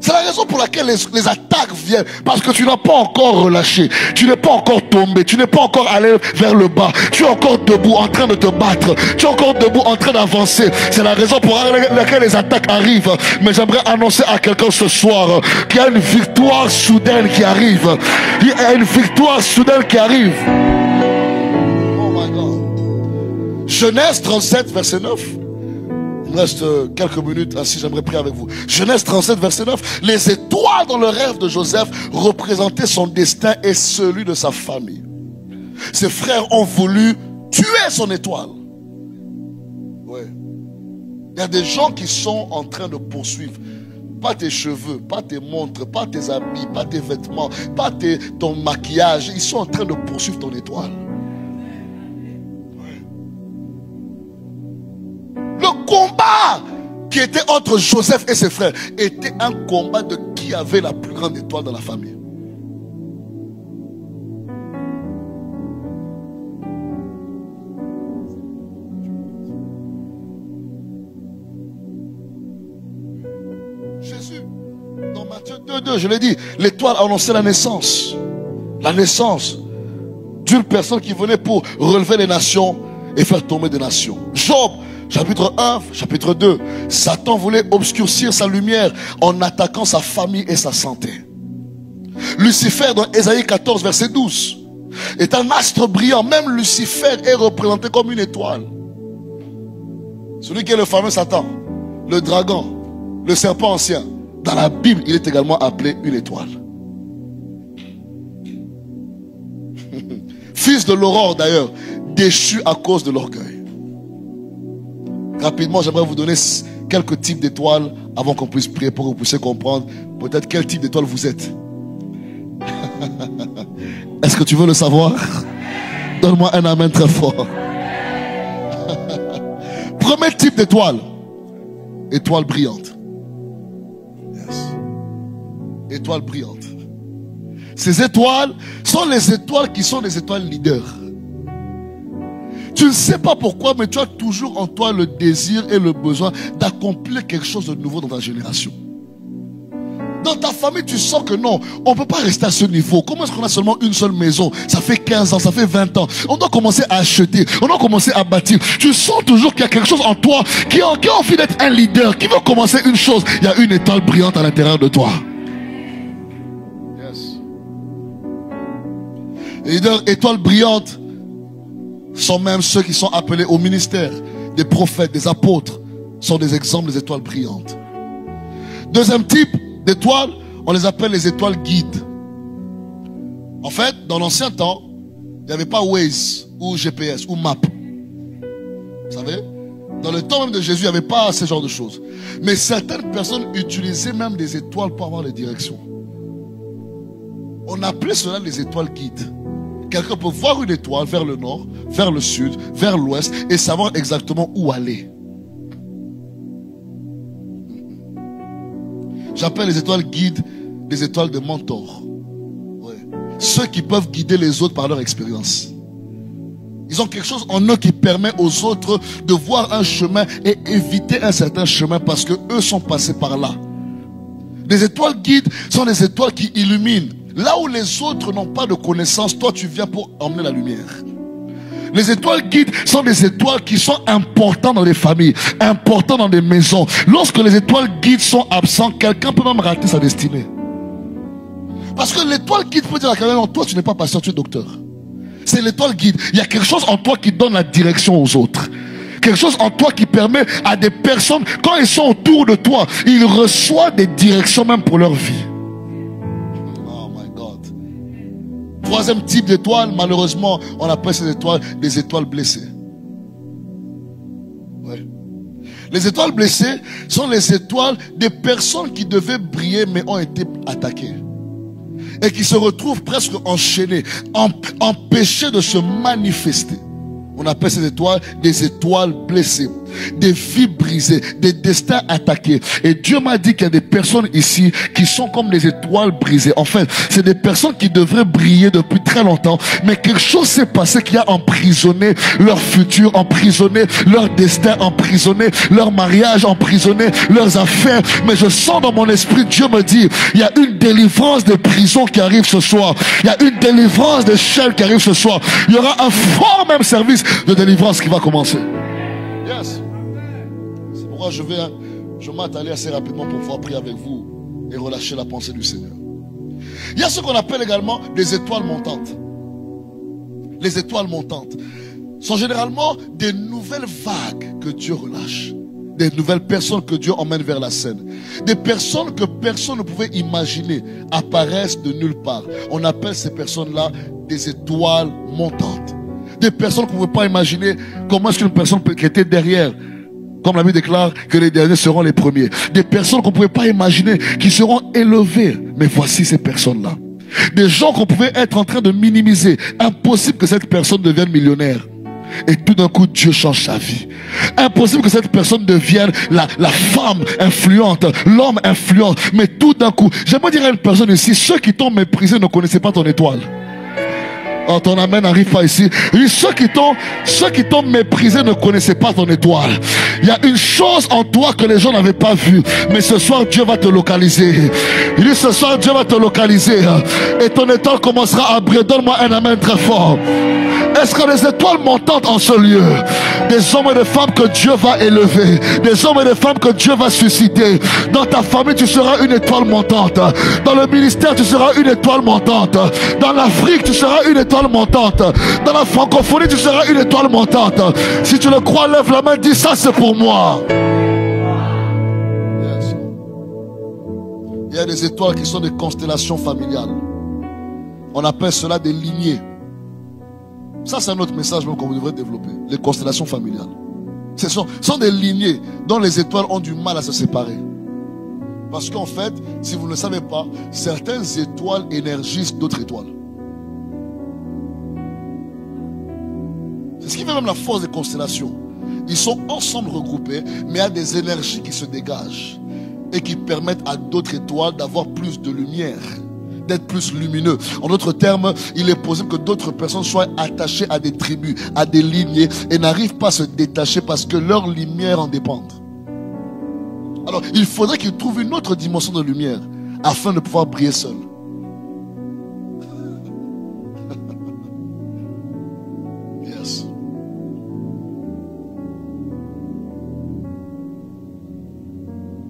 C'est la raison pour laquelle les attaques viennent. Parce que tu n'as pas encore relâché. Tu n'es pas encore tombé. Tu n'es pas encore allé vers le bas. Tu es encore debout en train de te battre. Tu es encore debout en train d'avancer. C'est la raison pour laquelle les attaques arrivent. Mais j'aimerais annoncer à quelqu'un ce soir qu'il y a une victoire soudaine qui arrive. Il y a une victoire soudaine qui arrive. Oh my God. Genèse 37, verset 9. Il reste quelques minutes, ainsi j'aimerais prier avec vous. Genèse 37, verset 9. Les étoiles dans le rêve de Joseph représentaient son destin et celui de sa famille. Ses frères ont voulu tuer son étoile. Ouais. Il y a des gens qui sont en train de poursuivre. Pas tes cheveux, pas tes montres, pas tes habits, pas tes vêtements, pas ton maquillage. Ils sont en train de poursuivre ton étoile. Le combat qui était entre Joseph et ses frères était un combat de qui avait la plus grande étoile dans la famille. Jésus, dans Matthieu 2,2, je l'ai dit, l'étoile annonçait la naissance. La naissance d'une personne qui venait pour relever les nations et faire tomber des nations. Job, chapitre 1, chapitre 2. Satan voulait obscurcir sa lumière en attaquant sa famille et sa santé. Lucifer, dans Ésaïe 14, verset 12, est un astre brillant. Même Lucifer est représenté comme une étoile. Celui qui est le fameux Satan, le dragon, le serpent ancien. Dans la Bible, il est également appelé une étoile. Fils de l'aurore d'ailleurs, déchu à cause de l'orgueil. Rapidement, j'aimerais vous donner quelques types d'étoiles avant qu'on puisse prier pour que vous puissiez comprendre peut-être quel type d'étoile vous êtes. Est-ce que tu veux le savoir? Donne-moi un amen très fort. Premier type d'étoile. Étoile brillante. Yes. Étoile brillante. Ces étoiles sont les étoiles qui sont des étoiles leaders. Tu ne sais pas pourquoi, mais tu as toujours en toi le désir et le besoin d'accomplir quelque chose de nouveau dans ta génération. Dans ta famille, tu sens que non, on ne peut pas rester à ce niveau. Comment est-ce qu'on a seulement une seule maison? Ça fait 15 ans, ça fait 20 ans. On doit commencer à acheter, on doit commencer à bâtir. Tu sens toujours qu'il y a quelque chose en toi qui a envie d'être un leader, qui veut commencer une chose. Il y a une étoile brillante à l'intérieur de toi. Yes. Leader, étoile brillante sont même ceux qui sont appelés au ministère. Des prophètes, des apôtres sont des exemples des étoiles brillantes. Deuxième type d'étoiles, on les appelle les étoiles guides. En fait, dans l'ancien temps, il n'y avait pas Waze ou GPS ou Map. Vous savez, dans le temps même de Jésus, il n'y avait pas ce genre de choses. Mais certaines personnes utilisaient même des étoiles pour avoir les directions. On appelait cela les étoiles guides. Quelqu'un peut voir une étoile vers le nord, vers le sud, vers l'ouest et savoir exactement où aller. J'appelle les étoiles guides des étoiles de mentors. Ouais. Ceux qui peuvent guider les autres par leur expérience. Ils ont quelque chose en eux qui permet aux autres de voir un chemin et éviter un certain chemin parce que eux sont passés par là. Les étoiles guides sont des étoiles qui illuminent. Là où les autres n'ont pas de connaissances, toi tu viens pour emmener la lumière. Les étoiles guides sont des étoiles qui sont importantes dans les familles, importantes dans des maisons. Lorsque les étoiles guides sont absentes, quelqu'un peut même rater sa destinée. Parce que l'étoile guide peut dire à quelqu'un, non, toi tu n'es pas pasteur, tu es docteur. C'est l'étoile guide. Il y a quelque chose en toi qui donne la direction aux autres. Quelque chose en toi qui permet à des personnes, quand ils sont autour de toi, ils reçoivent des directions même pour leur vie. Oh my God. Troisième type d'étoile, malheureusement, on appelle ces étoiles des étoiles blessées. Ouais. Les étoiles blessées sont les étoiles des personnes qui devaient briller mais ont été attaquées. Et qui se retrouvent presque enchaînés, empêchés de se manifester. On appelle ces étoiles des étoiles blessées, des vies brisées, des destins attaqués. Et Dieu m'a dit qu'il y a des personnes ici qui sont comme des étoiles brisées. En fait, c'est des personnes qui devraient briller depuis très longtemps, mais quelque chose s'est passé qui a emprisonné leur futur, emprisonné leur destin, emprisonné leur mariage, emprisonné leurs affaires. Mais je sens dans mon esprit, Dieu me dit, il y a une délivrance de prison qui arrive ce soir. Il y a une délivrance de chaînes qui arrive ce soir. Il y aura un fort même service de délivrance qui va commencer. Yes. C'est pourquoi je m'atteler assez rapidement pour pouvoir prier avec vous et relâcher la pensée du Seigneur. Il y a ce qu'on appelle également des étoiles montantes. Les étoiles montantes sont généralement des nouvelles vagues que Dieu relâche. Des nouvelles personnes que Dieu emmène vers la scène. Des personnes que personne ne pouvait imaginer apparaissent de nulle part. On appelle ces personnes-là des étoiles montantes. Des personnes qu'on ne pouvait pas imaginer comment est-ce qu'une personne qui était derrière, comme la Bible déclare que les derniers seront les premiers. Des personnes qu'on ne pouvait pas imaginer qui seront élevées. Mais voici ces personnes-là. Des gens qu'on pouvait être en train de minimiser. Impossible que cette personne devienne millionnaire. Et tout d'un coup, Dieu change sa vie. Impossible que cette personne devienne la femme influente, l'homme influent. Mais tout d'un coup, j'aimerais dire à une personne ici, ceux qui t'ont méprisé ne connaissaient pas ton étoile. Oh, ton amen n'arrive pas ici. Oui, ceux qui t'ont méprisé ne connaissaient pas ton étoile. Il y a une chose en toi que les gens n'avaient pas vue. Mais ce soir, Dieu va te localiser. Il dit, ce soir, Dieu va te localiser. Et ton étoile commencera à briller. Donne-moi un amen très fort. Est-ce que les étoiles montantes en ce lieu, des hommes et des femmes que Dieu va élever, des hommes et des femmes que Dieu va susciter. Dans ta famille, tu seras une étoile montante. Dans le ministère, tu seras une étoile montante. Dans l'Afrique, tu seras une étoile montante. Dans la francophonie, tu seras une étoile montante. Si tu le crois, lève la main, dis ça, c'est pour moi. Yes. Il y a des étoiles qui sont des constellations familiales. On appelle cela des lignées. Ça, c'est un autre message même qu'on devrait développer. Les constellations familiales. Ce sont des lignées dont les étoiles ont du mal à se séparer. Parce qu'en fait, si vous ne le savez pas, certaines étoiles énergisent d'autres étoiles. C'est ce qui fait même la force des constellations. Ils sont ensemble regroupés, mais il y a des énergies qui se dégagent et qui permettent à d'autres étoiles d'avoir plus de lumière, d'être plus lumineux. En d'autres termes, il est possible que d'autres personnes soient attachées à des tribus, à des lignées, et n'arrivent pas à se détacher parce que leur lumière en dépend. Alors, il faudrait qu'ils trouvent une autre dimension de lumière afin de pouvoir briller seul. Yes.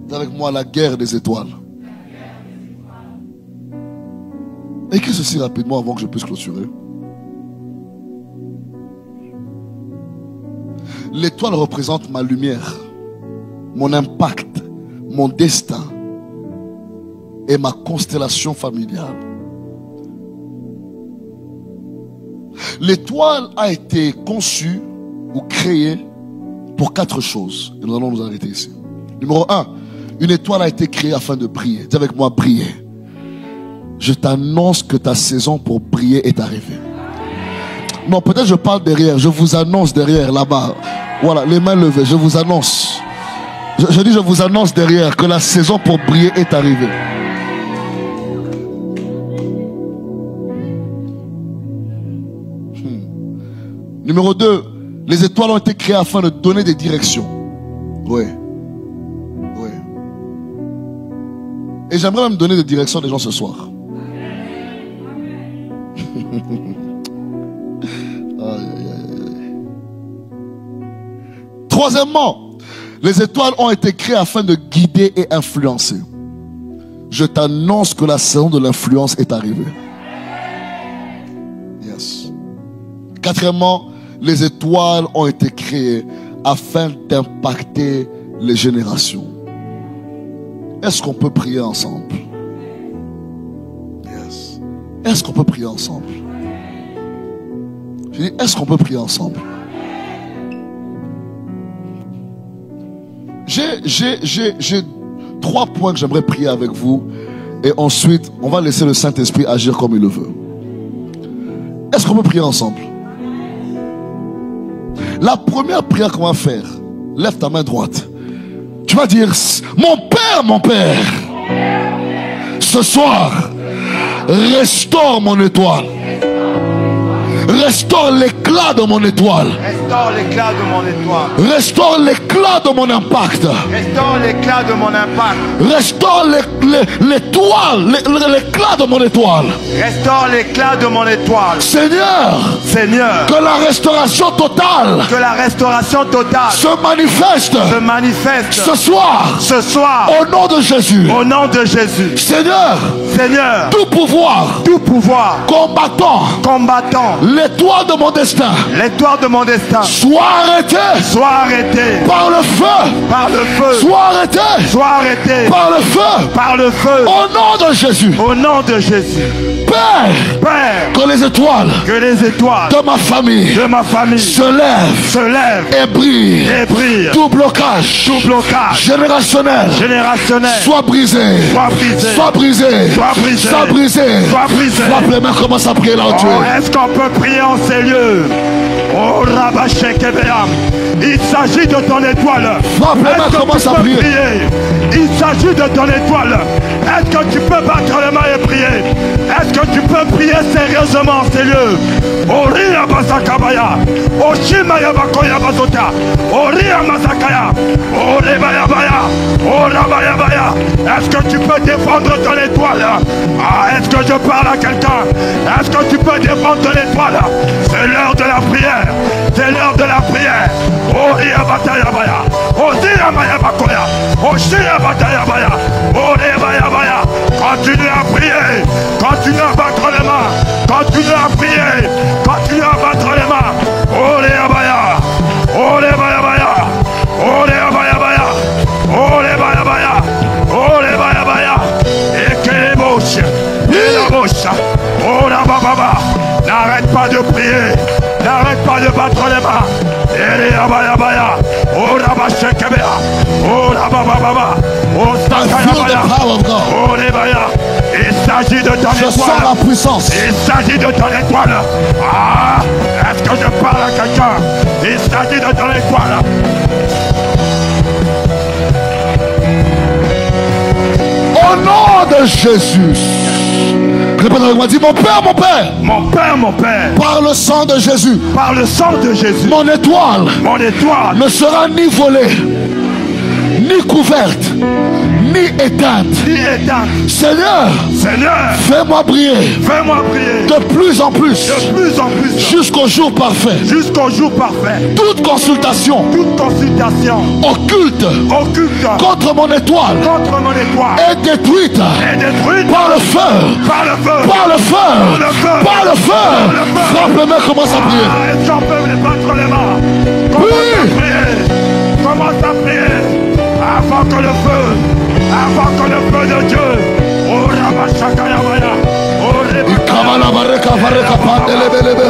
C'est avec moi la guerre des étoiles. Écris ceci rapidement avant que je puisse clôturer. L'étoile représente ma lumière, mon impact, mon destin et ma constellation familiale. L'étoile a été conçue ou créée pour 4 choses. Et nous allons nous arrêter ici. Numéro 1, une étoile a été créée afin de briller. Dis avec moi, briller. Je t'annonce que ta saison pour briller est arrivée. Non, peut-être je parle derrière. Je vous annonce derrière, là-bas. Voilà, les mains levées. Je vous annonce. Je dis, je vous annonce derrière que la saison pour briller est arrivée. Numéro 2, les étoiles ont été créées afin de donner des directions. Oui. Oui. Et j'aimerais même donner des directions des gens ce soir. Troisièmement, les étoiles ont été créées afin de guider et influencer. Je t'annonce que la saison de l'influence est arrivée. Yes. Quatrièmement, les étoiles ont été créées afin d'impacter les générations. Est-ce qu'on peut prier ensemble? Yes. Est-ce qu'on peut prier ensemble? Je dis, est-ce qu'on peut prier ensemble? J'ai 3 points que j'aimerais prier avec vous. Et ensuite, on va laisser le Saint-Esprit agir comme il le veut. Est-ce qu'on peut prier ensemble? La première prière qu'on va faire, lève ta main droite. Tu vas dire, mon Père, ce soir, restaure mon étoile. Restaure l'éclat de mon étoile. Restaure l'éclat de mon étoile. Restaure l'éclat de mon impact. Restaure l'éclat de mon impact. Restaure l'étoile, l'éclat de mon étoile. Restaure l'éclat de mon étoile. Seigneur, que la restauration totale se manifeste ce soir au nom de Jésus. Au nom de Jésus. Seigneur, tout pouvoir combattant l'étoile de mon destin, soit arrêté par le feu, soit arrêté par le feu, au nom de Jésus. Père, que les étoiles de ma famille se lèvent et brillent. Tout blocage générationnel soit brisé. Frappe les mains, commence à prier là où tu es. Est-ce qu'on peut prier en ces lieux? Oh Rabashek Ebeam, il s'agit de ton étoile. Frappe les mains, commence à prier. Il s'agit de ton étoile. Est-ce que tu peux battre les mains et prier? Est-ce que tu peux prier sérieusement en ces lieux? Oria Basakabaya, Oshimaya Bakoya Bazota, Oria Masakaya, Orebaya Baya, Orabaya Baya. Est-ce que tu peux défendre ton étoile? Est-ce que je parle à quelqu'un? Est-ce que tu peux défendre ton étoile? C'est l'heure de la prière. C'est l'heure de la prière. Oria Bataya Baya, Oria Maya Bakoya, Oshia Bataya Baya, Orebaya Baya. Continue à prier. Continue à battre les mains. Continue à prier. Continue à battre les mains. Oria Baya, Orebaya Baya, Orebaya Baya, Orebaya Baya, Orebaya Baya. Ekelebosh, Elabosh, Ora Baba. N'arrête pas de prier. N'arrête pas de battre les mains. Elia Baya Baya, Ora Bashekebea, Ora Baba Baba, Ostakaya Baya, Ora Baya. Il s'agit de ton étoile. Je sens la puissance. Il s'agit de ton étoile. Est-ce que je parle à quelqu'un? Il s'agit de ton étoile. Au nom de Jésus. Répète avec moi, dis mon Père, par le sang de Jésus, mon étoile ne sera ni volée, ni couverte, ni éteinte. Seigneur, fais-moi briller de plus en plus, jusqu'au jour parfait. Toute consultation occulte contre mon étoile est détruite par le feu. Frappe les mains, commence à prier. J'en peux les battre les mains. Commence à prier. Avant que le feu de Dieu, oh Rabashakaya Maya, Kamala bareka bareka pandele belebe.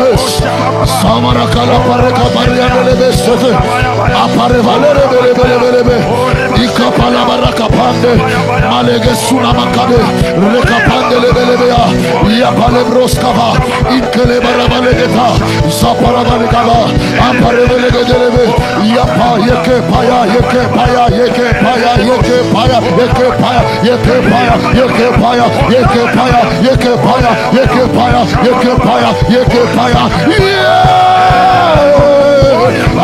Samara kala bareka baria belebe sefe. Apare valere belebe belebe. Ikapala barakapande. Malege suna makade. Rekapande lebelebea. Yapale broskava. Inkele barabalegeta. Zaparabalegava. Amparebelegederebe. Yapa yeke paya. Yeke paya. Yeke paya. Yeke paya. Yeke paya. Yeke paya. Yeke paya. Yeke paya. Yeke paya. Yeke paya. Yeke paya. Yeke paya. Yeah!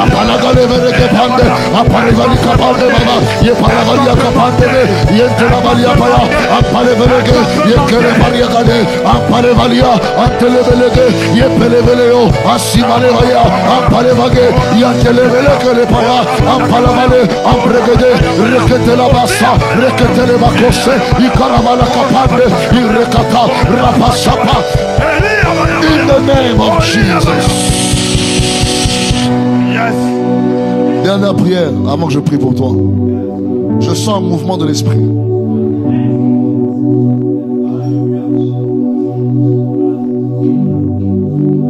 Apalagale vereke pande, apalevali kapande baba, ye palavali kapande, ye telavali apaya, apalevelege, ye kelevali gade, apalevalia, antelevelege, ye peleveleo, asimalevaya, apalevage, ye televelege le paya, apalavale, ampregede, rekete la bassa, rekete le bakose, ikaramala kapande, irekata, rapasapa. In the name of Jesus. Dernière prière, avant que je prie pour toi. Je sens un mouvement de l'esprit.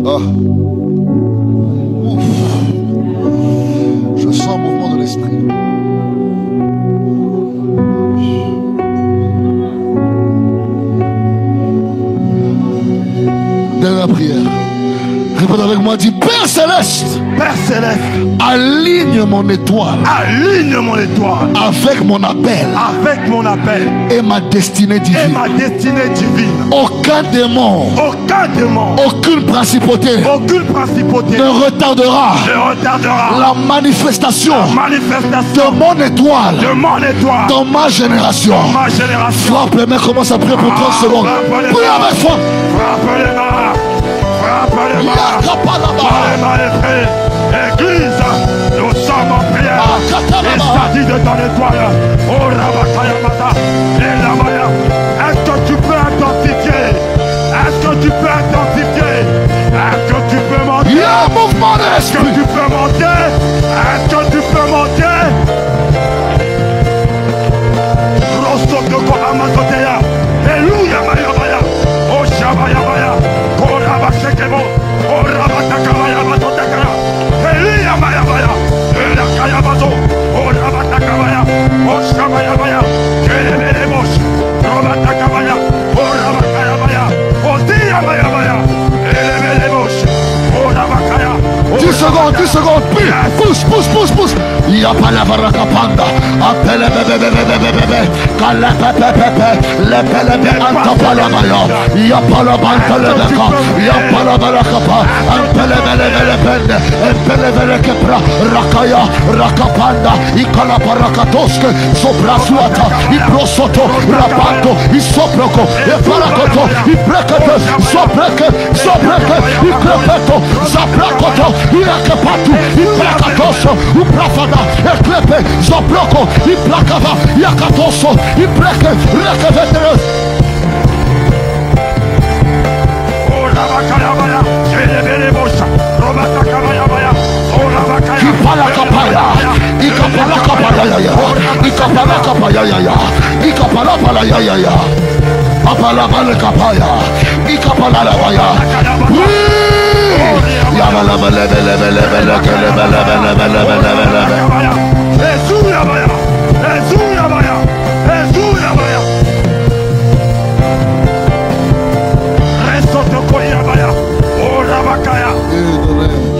Ah. Ouf. Je sens un mouvement de l'esprit. Dernière prière. Répète avec moi, dis Père Céleste. Père Céleste, aligne mon étoile. Aligne mon étoile. Avec mon appel. Avec mon appel. Et ma destinée divine. Et ma destinée divine. Aucun démon. Aucun démon. Aucune principauté. Aucune principauté. Ne retardera. Ne retardera. La manifestation. La manifestation. De mon étoile. De mon étoile. Dans ma génération. Dans ma génération. Frappe les mains, commence à prier pour 30 secondes. Prie avec foi. Frappe les mains. Frappe les mains. Église, nous sommes en prière. Il s'agit de ton étoile. Oh Rabakayamata. Et Lamaya. Est-ce que tu peux identifier? Est-ce que tu peux identifier? Est-ce que tu peux monter? Est-ce que tu peux monter? Est-ce que tu peux monter? Rosotoko Amazoteya. Alléluia Mayabaya. Oh Shabayabaya. Oh Rabashekebo. Oh Rabatakabaya Matotakaya. Elia Mayabaya. Ela Kayabazo. Oh Rabatakabaya. Oh Shabayabaya. Kelebelemos. Rabatakabaya. Oh Rabakayabaya. Oh Dia Mayabaya. Elebelemos. Oh Rabakaya. 10 secondes, 10 secondes, pousse, pousse, pousse, pousse. Il y a pas la barakapanda. Appelle bébé, kala pepe, le pelebe antapalabaya. Il y a pas la bantalebeka, il y a pas la barakapa. Appelle bele kepra, rakaya, rakapanda. Ikala barakatoske, sopra suata, iprosoto, rapato, isoproko, eparakoto, iprekete, sopreke, ikrepeto, zaprakoto, iakepatu, iprakatoso, uprafada. Eklepe, zobloko, iplakava, yakatoso, ipreke, rekeveteres. Oh Rabakayabaya, Kelebelebosa, Robatakayabaya, oh Rabakaya. Ipalakapaya, ikapalakapaya, ikapalakapaya, ikapalapaya, apalabalekapaya, ikapalabaya.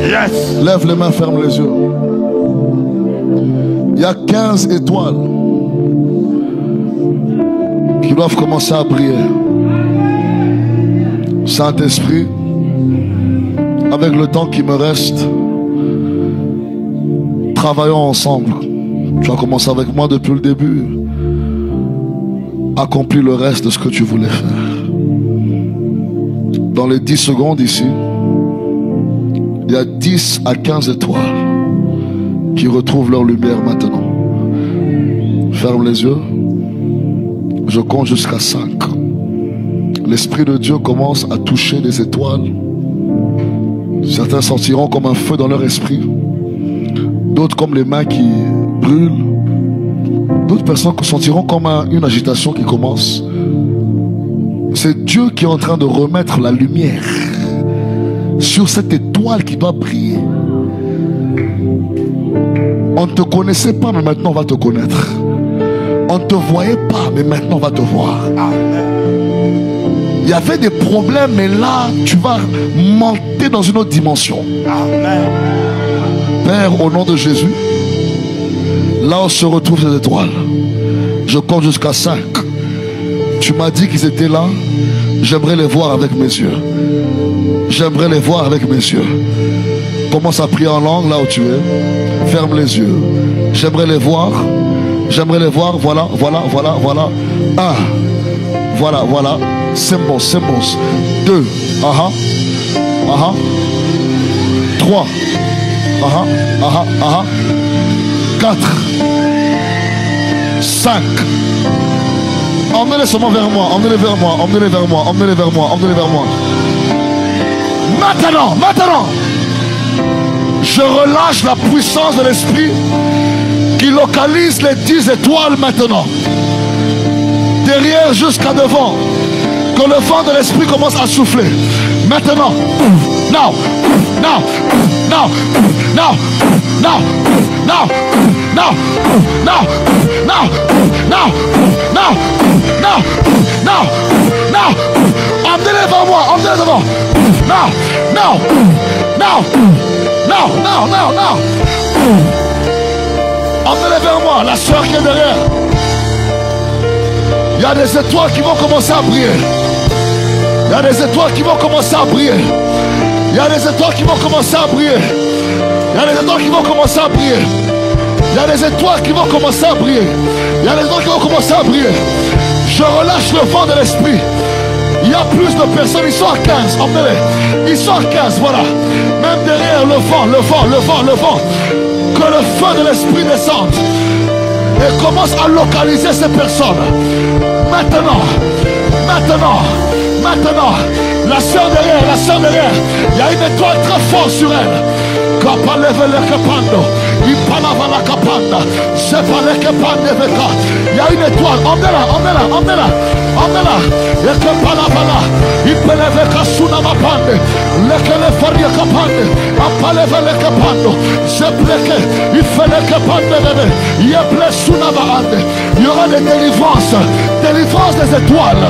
Yes. Lève les mains, ferme les yeux. Il y a 15 étoiles qui doivent commencer à briller. Saint-Esprit, avec le temps qui me reste, travaillons ensemble. Tu as commencé avec moi depuis le début. Accomplis le reste de ce que tu voulais faire. Dans les 10 secondes ici, il y a 10 à 15 étoiles qui retrouvent leur lumière maintenant. Ferme les yeux. Je compte jusqu'à 5. L'Esprit de Dieu commence à toucher les étoiles. Certains sentiront comme un feu dans leur esprit. D'autres comme les mains qui brûlent. D'autres personnes sentiront comme une agitation qui commence. C'est Dieu qui est en train de remettre la lumière sur cette étoile qui doit briller. On ne te connaissait pas, mais maintenant on va te connaître. On ne te voyait pas, mais maintenant on va te voir. Il y avait des problèmes, mais là, tu vas monter dans une autre dimension. Amen. Père, au nom de Jésus, là où se retrouvent ces étoiles, je compte jusqu'à 5. Tu m'as dit qu'ils étaient là. J'aimerais les voir avec mes yeux. J'aimerais les voir avec mes yeux. Commence à prier en langue là où tu es. Ferme les yeux. J'aimerais les voir. J'aimerais les voir. Voilà, voilà, voilà, voilà. 1. Voilà, voilà. Symbols, symbols. 2. 3. 4. 5. Emmenez-les seulement vers moi. Emmenez-les vers moi. Emmenez-les vers moi. Emmenez-les vers moi. Emmenez-les vers moi. Maintenant, maintenant, je relâche la puissance de l'esprit qui localise les 10 étoiles maintenant. Derrière jusqu'à devant. Que le vent de l'esprit commence à souffler. Maintenant. Now. Now. Now. Now. Now. Now. Now. Now. Now. Now. Now. Now. Now. Now. Emmenez-les vers moi. Emmenez-les devant. Now. Now. Now. Now. Now. Now. Now. Emmenez-les vers moi. La soeur qui est derrière. Il y a des étoiles qui vont commencer à briller. Il y a des étoiles qui vont commencer à briller. Il y a des étoiles qui vont commencer à briller. Il y a des étoiles qui vont commencer à briller. Il y a des étoiles qui vont commencer à briller. Il y a des étoiles qui vont commencer à briller. Je relâche le vent de l'esprit. Il y a plus de personnes. Ils sont à 15. Emmenez-les. Ils sont à 15. Voilà. Même derrière le vent, le vent, le vent, le vent. Que le feu de l'esprit descende. Et commence à localiser ces personnes. Maintenant. Maintenant. Maintenant. La sœur derrière, la sœur derrière. Il y a une étoile très forte sur elle. Il y a une étoile. Emmenez-la, emmenez-la, emmenez-la. Emmenez-la. Il peut lever Kasuna Mapande. Lekele Faria Kapande. Apaleve le Kapando. Zepleke. Il fait le Kapande bébé. Yeble Sunavaande. Il y aura des délivrances. Délivrance des étoiles.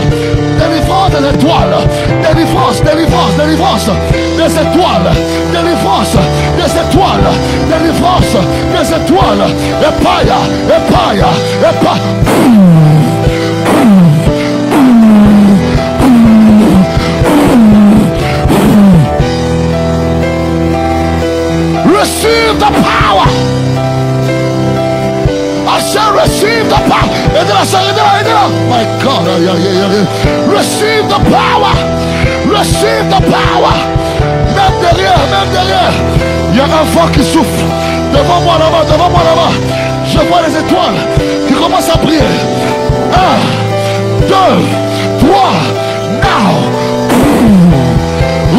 Délivrance des étoiles. Délivrance, délivrance, délivrance des étoiles. Délivrance des étoiles. Délivrance des étoiles. Epaya, epaya, epaya. Receive the power. I shall receive the power. My God, receive the power. Receive the power. Même derrière, il y a un vent qui souffle. Devant moi là-bas, devant moi là-bas. Je vois les étoiles qui commencent à briller. 1, 2, 3, now.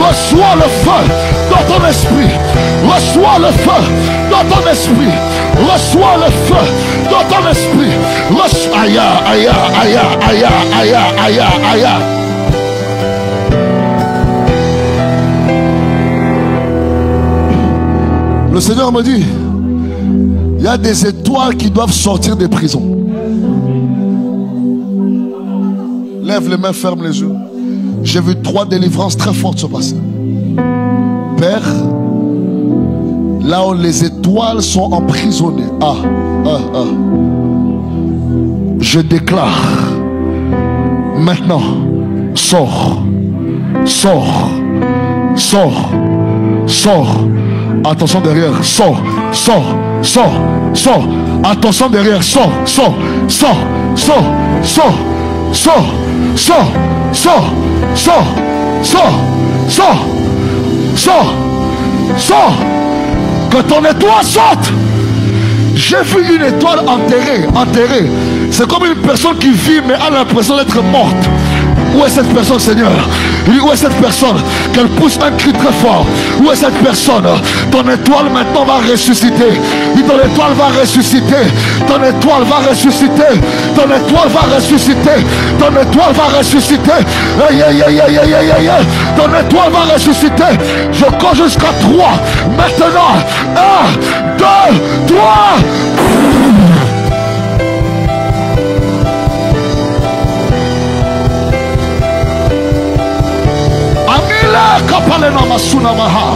Reçois le feu dans ton esprit. Reçois le feu dans ton esprit. Reçois le feu dans ton esprit. Aïe, aïe, aïe, aïe, aïe, aïe, aïe. Le Seigneur me dit, il y a des étoiles qui doivent sortir des prisons. Lève les mains, ferme les yeux. J'ai vu 3 délivrances très fortes se passer. Père, là où les étoiles sont emprisonnées, je déclare, maintenant, sors, sors, sors, sors. Attention derrière, sors, sors, sors, sors. Attention derrière, sors, sors, sors, sors, sors, sors, sors, sors, sors, sors, sors, sors, sors. Que ton étoile sorte. J'ai vu une étoile enterrée, enterrée. C'est comme une personne qui vit mais a l'impression d'être morte. Où est cette personne, Seigneur? Où est cette personne? Qu'elle pousse un cri très fort. Où est cette personne? Ton étoile maintenant va ressusciter. Ton étoile va ressusciter. Ton étoile va ressusciter. Ton étoile va ressusciter. Ton étoile va ressusciter. Ton étoile va ressusciter. Je compte jusqu'à 3. Maintenant. 1, 2, 3. masuna maha.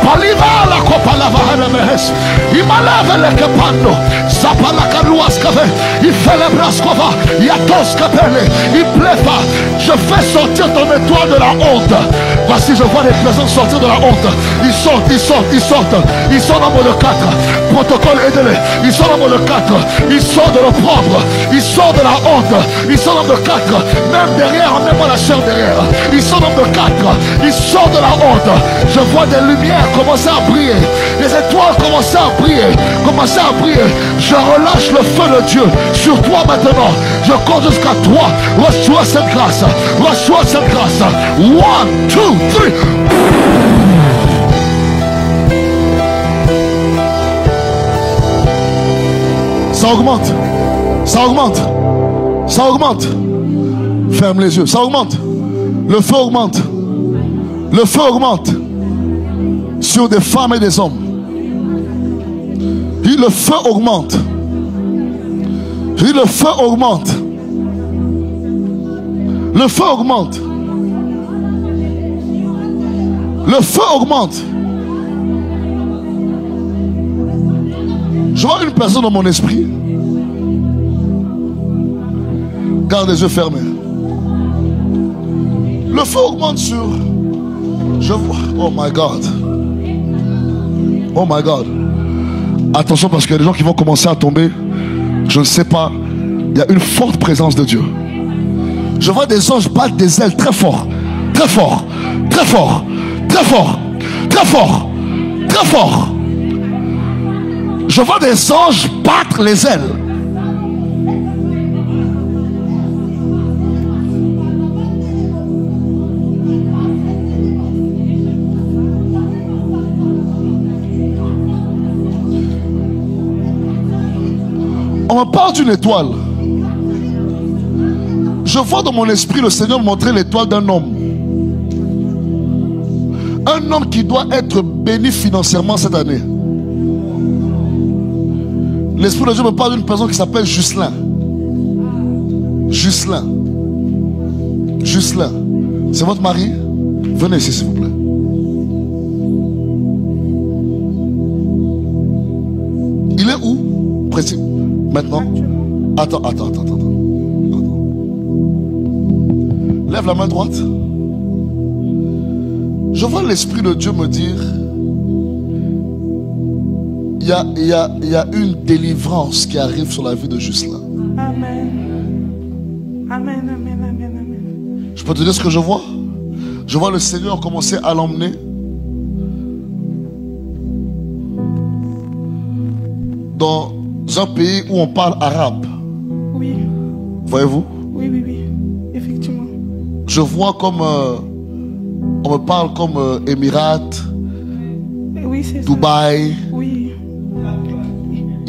Paliva la copa la vahana mehes. Il m'enlève le capando. Zapalaka luaskave. Il fait les bras scova. Il y a dos capelle. Il plaît pas. Je fais sortir ton étoile de la honte. Voici, je vois les personnes sortir de la honte. Ils sortent, ils sortent, ils sortent. Ils sont dans mode 4. Protocole, aidez-les. Ils sont dans mode 4. Ils sortent de l'opprobre. Ils sortent de la honte. Ils sont dans mode 4. Même derrière, même pas la chair derrière. Ils sont dans mode 4. Ils sortent de la honte. Je vois des lumières commencer à briller. Les étoiles commencer à briller. Commencer à briller. Je relâche le feu de Dieu sur toi maintenant. Je compte jusqu'à 3. Reçois cette grâce. Reçois cette grâce. 1, 2, 3. Ça augmente. Ça augmente. Ça augmente. Ferme les yeux. Ça augmente. Le feu augmente. Le feu augmente. Sur des femmes et des hommes. Et le feu augmente. Et le feu augmente. Le feu augmente. Le feu augmente. Je vois une personne dans mon esprit. Garde les yeux fermés. Le feu augmente sur... Je vois... Oh my God. Oh my God. Attention parce qu'il y a des gens qui vont commencer à tomber. Je ne sais pas. Il y a une forte présence de Dieu. Je vois des anges battre des ailes très fort. Très fort. Très fort. Très fort. Très fort. Très fort. Je vois des anges battre les ailes. On me parle d'une étoile. Je vois dans mon esprit le Seigneur montrer l'étoile d'un homme. Un homme qui doit être béni financièrement cette année. L'Esprit de Dieu me parle d'une personne qui s'appelle Ghislain. Ghislain. Ghislain. C'est votre mari? Venez ici s'il vous plaît. Il est où? Précis. Maintenant. Attends. Lève la main droite. Je vois l'Esprit de Dieu me dire, il y a une délivrance qui arrive sur la vie de Ghislain. Amen. Amen, amen, amen, amen. Je peux te dire ce que je vois? Je vois le Seigneur commencer à l'emmener dans un pays où on parle arabe. Oui. Voyez-vous? Oui, oui, oui. Effectivement. Je vois comme... on me parle comme Émirats, Oui, c'est ça. Dubaï. Oui.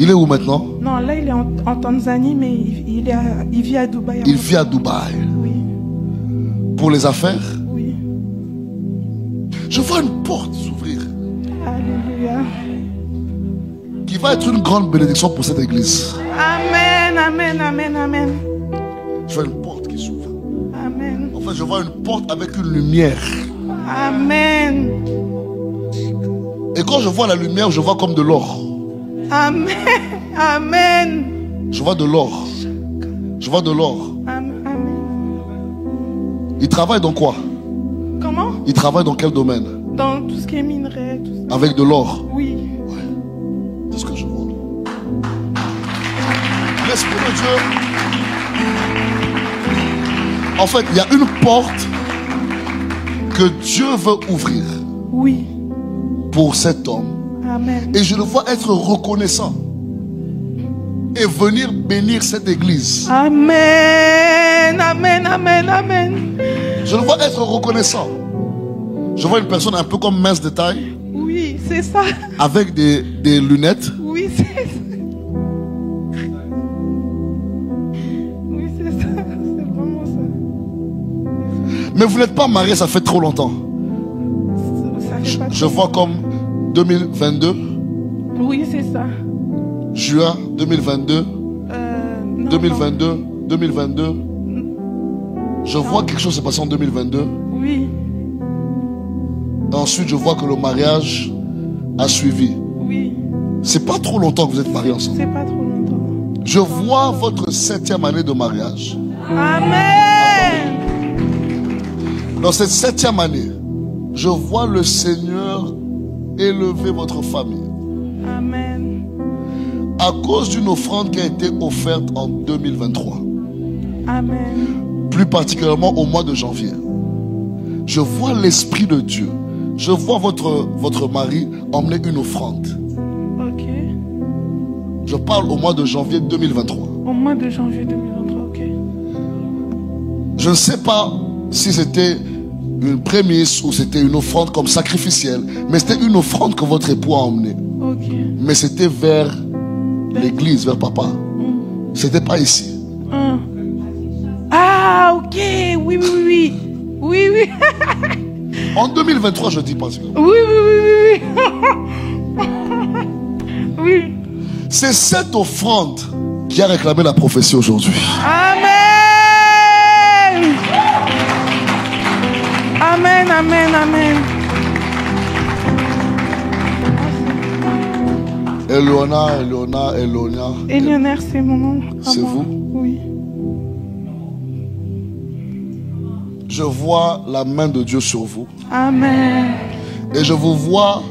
Il est où maintenant? Non, là, il est en Tanzanie, mais il vit à Dubaï. Il vit à Dubaï. Oui. Pour les affaires? Oui. Je vois une porte s'ouvrir Alléluia. qui va être une grande bénédiction pour cette église. Amen, amen, amen, amen. Je vois une porte qui s'ouvre. Amen. En fait, je vois une porte avec une lumière. Amen. Et quand je vois la lumière, je vois comme de l'or. Amen. Amen. Je vois de l'or. Je vois de l'or. Amen. Il travaille dans quoi? Comment? Il travaille dans quel domaine? Dans tout ce qui est minerai, tout ça. Avec de l'or. Oui. Ouais. C'est ce que je vois. L'Esprit de Dieu. En fait, il y a une porte que Dieu veut ouvrir Oui. pour cet homme. Amen. Et je le vois être reconnaissant et venir bénir cette église. Amen. Amen. Amen. Amen. Je le vois être reconnaissant. Je vois une personne un peu comme mince de taille. Oui, c'est ça. Avec des lunettes. Oui, c'est ça. Oui, c'est ça. C'est vraiment ça. Mais vous n'êtes pas marié, ça fait trop longtemps. Ça fait pas Je vois comme 2022. Oui, c'est ça. Juin 2022. Non, 2022. non. 2022. Je vois quelque chose se passer en 2022. Oui. Ensuite, je vois que le mariage a suivi. Oui. C'est pas trop longtemps que vous êtes mariés ensemble. C'est pas trop longtemps. Je vois votre 7e année de mariage. Amen. Dans cette 7e année, je vois le Seigneur élever votre famille. Amen. À cause d'une offrande qui a été offerte en 2023. Amen. Plus particulièrement au mois de janvier. Je vois l'Esprit de Dieu. Je vois votre mari emmener une offrande. Ok. Je parle au mois de janvier 2023. Au mois de janvier 2023, ok. Je ne sais pas si c'était une prémisse ou c'était une offrande comme sacrificielle, mais c'était une offrande que votre époux a emmenée. Ok. Mais c'était vers l'église, vers papa. C'était pas ici. Ah, ok. Oui, oui, oui. Oui, oui. En 2023, je dis particulièrement. Oui, oui, oui, oui, oui. Oui. C'est cette offrande qui a réclamé la prophétie aujourd'hui. Amen. Amen, amen, amen. Eleonore, c'est mon nom. C'est vous? Oui. Je vois la main de Dieu sur vous. Amen. Et je vous vois,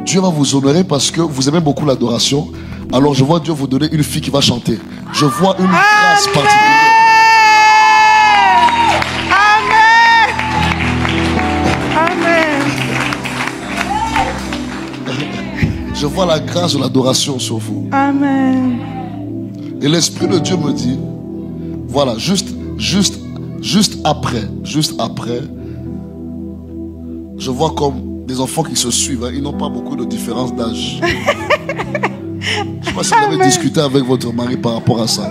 Dieu va vous honorer parce que vous aimez beaucoup l'adoration. Alors je vois Dieu vous donner une fille qui va chanter. Je vois une grâce particulière. Amen. Amen. Je vois la grâce de l'adoration sur vous. Amen. Et l'Esprit de Dieu me dit, voilà, juste après, je vois comme des enfants qui se suivent. Hein. Ils n'ont pas beaucoup de différence d'âge. Je ne sais pas si vous avez discuté avec votre mari par rapport à ça.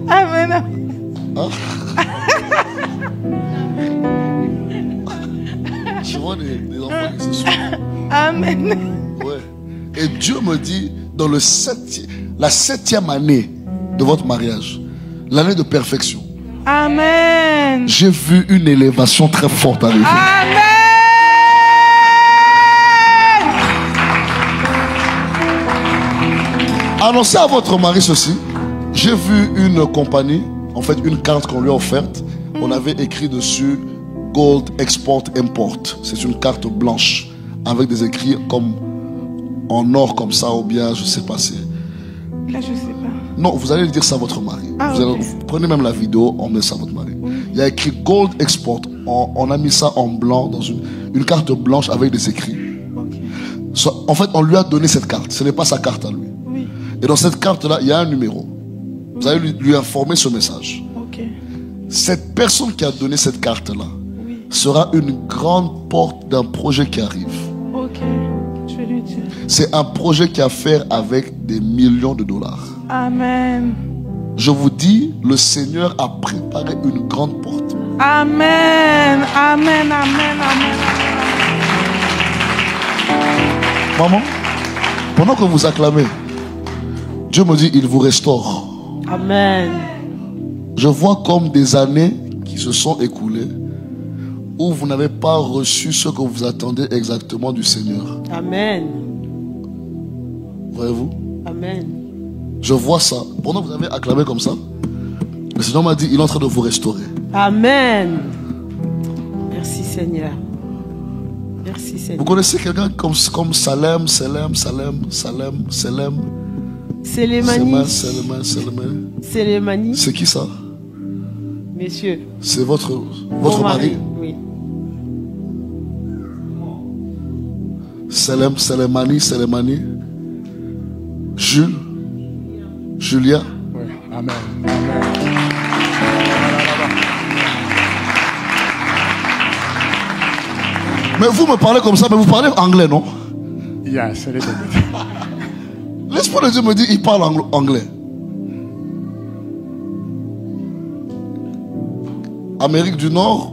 Amen. Hein? Je vois des enfants qui se suivent. Amen. Ouais. Et Dieu me dit, dans la 7e année de votre mariage, l'année de perfection, Amen. j'ai vu une élévation très forte arriver. Amen. Annoncez à votre mari ceci. J'ai vu une compagnie, en fait une carte qu'on lui a offerte. On avait écrit dessus Gold Export Import. C'est une carte blanche avec des écrits comme en or comme ça ou bien je sais pas si. Là je sais pas. Non, vous allez dire ça à votre mari. Ah, Vous prenez même la vidéo, on met ça à votre mari. Oui. Il y a écrit Gold Export. On a mis ça en blanc dans une carte blanche avec des écrits. Okay. En fait, on lui a donné cette carte. Ce n'est pas sa carte à lui. Oui. Et dans cette carte-là, il y a un numéro. Vous allez lui informer ce message. Okay. Cette personne qui a donné cette carte-là sera une grande porte d'un projet qui arrive. Ok, je vais lui dire. C'est un projet qui a à faire avec des millions de dollars. Amen. Je vous dis, le Seigneur a préparé une grande porte. Amen. Amen. Amen. Amen. Maman, pendant que vous acclamez, Dieu me dit, il vous restaure. Amen. Je vois comme des années qui se sont écoulées où vous n'avez pas reçu ce que vous attendez exactement du Seigneur. Amen. Voyez-vous? Amen. Je vois ça. Pendant que vous avez acclamé comme ça, le Seigneur m'a dit, il est en train de vous restaurer. Amen. Merci Seigneur. Merci Seigneur. Vous connaissez quelqu'un comme Salem? Sélémani. C'est qui ça? Messieurs. C'est votre mari? Oui. Sélémani. Julia. Oui. Amen. Mais vous me parlez comme ça, mais vous parlez anglais, non? Yes, a little bit. L'Esprit de Dieu me dit, il parle anglais. Amérique du Nord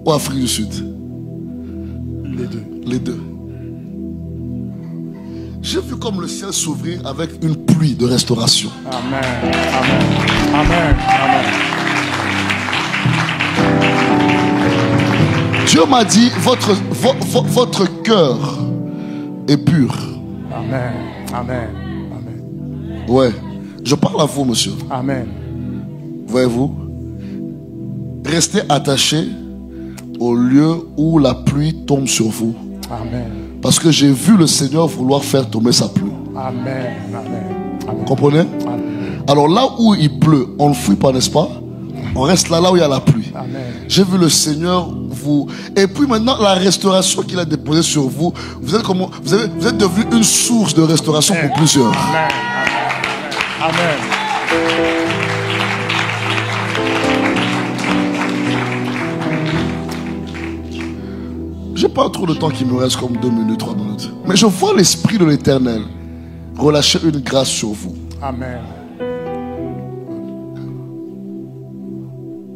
ou Afrique du Sud? Les deux. Les deux. J'ai vu comme le ciel s'ouvrir avec une pluie de restauration. Amen. Amen. Amen. Amen. Dieu m'a dit, votre cœur est pur. Amen. Amen. Amen. Ouais. Je parle à vous, monsieur. Amen. Voyez-vous, restez attaché au lieu où la pluie tombe sur vous. Amen. Parce que j'ai vu le Seigneur vouloir faire tomber sa pluie. Amen. Amen. Amen. Comprenez? Amen. Alors là où il pleut, on ne fuit pas, n'est-ce pas? On reste là où il y a la pluie. Amen. J'ai vu le Seigneur vous... Et puis maintenant, la restauration qu'il a déposée sur vous, vous êtes devenu une source de restauration pour plusieurs. Amen. Amen. Amen. J'ai pas trop de temps qui me reste, comme 2 minutes, 3 minutes. Mais je vois l'Esprit de l'Éternel relâcher une grâce sur vous. Amen.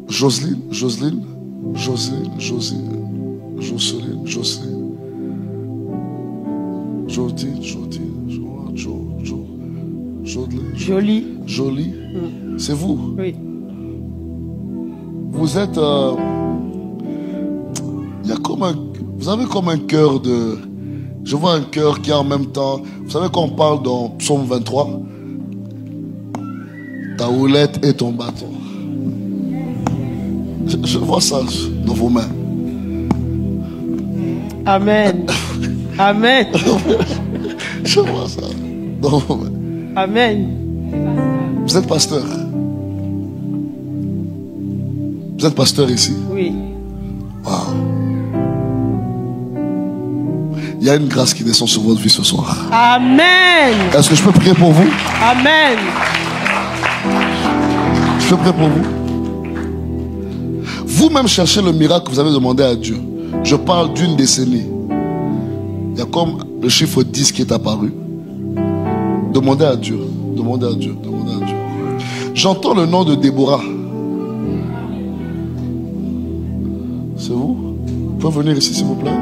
Jocelyne. Jolie. C'est vous? Oui. Vous êtes... il y a comme un... Vous avez comme un cœur de... Je vois un cœur qui est en même temps... Vous savez quand on parle dans Psaume 23, ta houlette et ton bâton. Je vois ça dans vos mains. Amen. Amen. Je vois ça dans vos mains. Amen. Vous êtes pasteur? Vous êtes pasteur ici? Oui. Wow. Il y a une grâce qui descend sur votre vie ce soir. Amen. Est-ce que je peux prier pour vous? Amen. Je peux prier pour vous? Vous-même cherchez le miracle que vous avez demandé à Dieu. Je parle d'une décennie. Il y a comme le chiffre 10 qui est apparu. Demandez à Dieu. Demandez à Dieu. Demandez à Dieu. J'entends le nom de Déborah. C'est vous? Vous pouvez venir ici s'il vous plaît?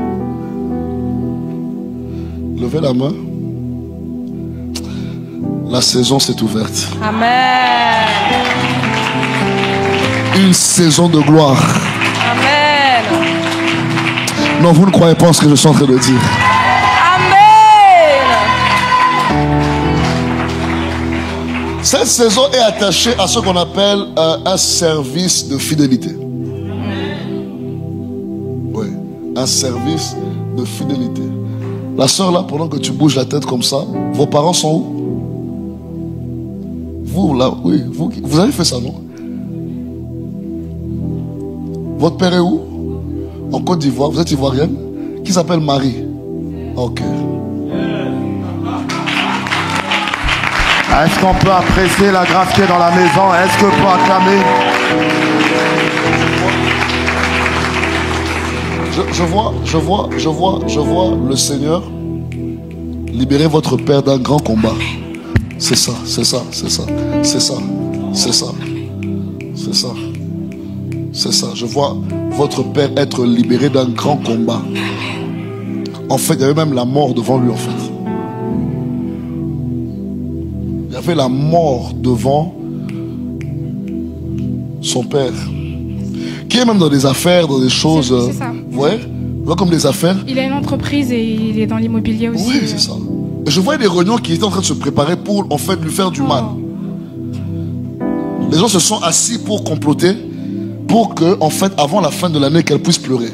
Levez la main. La saison s'est ouverte. Amen. Une saison de gloire. Amen. Non, vous ne croyez pas en ce que je suis en train de dire. Amen. Cette saison est attachée à ce qu'on appelle un service de fidélité. Oui, un service de fidélité. La soeur là, pendant que tu bouges la tête comme ça, vos parents sont où? Vous là, oui, vous avez fait ça, non? Votre père est où? En Côte d'Ivoire. Vous êtes ivoirienne? Qui s'appelle Marie? Ok. Est-ce qu'on peut apprécier la grâce qui est dans la maison? Est-ce qu'on peut acclamer? Je vois le Seigneur libérer votre père d'un grand combat. C'est ça. Je vois votre père être libéré d'un grand combat. En fait, il y avait même la mort devant lui, en fait. Il y avait la mort devant son père. Qui est même dans des affaires, dans des choses... C'est ça. Ouais, comme des affaires. Il a une entreprise et il est dans l'immobilier aussi. Oui, c'est ça. Et je voyais des réunions qui étaient en train de se préparer pour, en fait, lui faire du mal. Les gens se sont assis pour comploter, pour que, en fait, avant la fin de l'année, qu'elle puisse pleurer.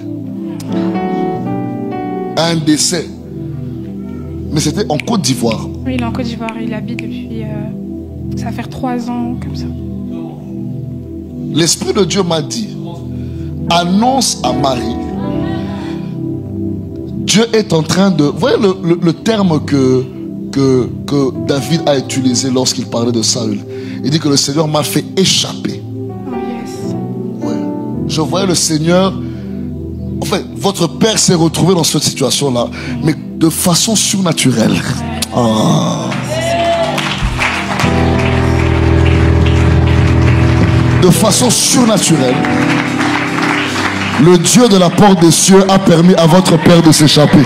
Un décès. Mais c'était en Côte d'Ivoire. Oui, il est en Côte d'Ivoire. Il habite depuis... ça va faire 3 ans, comme ça. L'Esprit de Dieu m'a dit, annonce à Marie, Dieu est en train de... Vous voyez le terme que David a utilisé lorsqu'il parlait de Saül. Il dit que le Seigneur m'a fait échapper. Oh yes. Ouais. Je voyais le Seigneur... En fait, votre père s'est retrouvé dans cette situation-là, mais de façon surnaturelle. Oh. De façon surnaturelle, le Dieu de la porte des cieux a permis à votre père de s'échapper.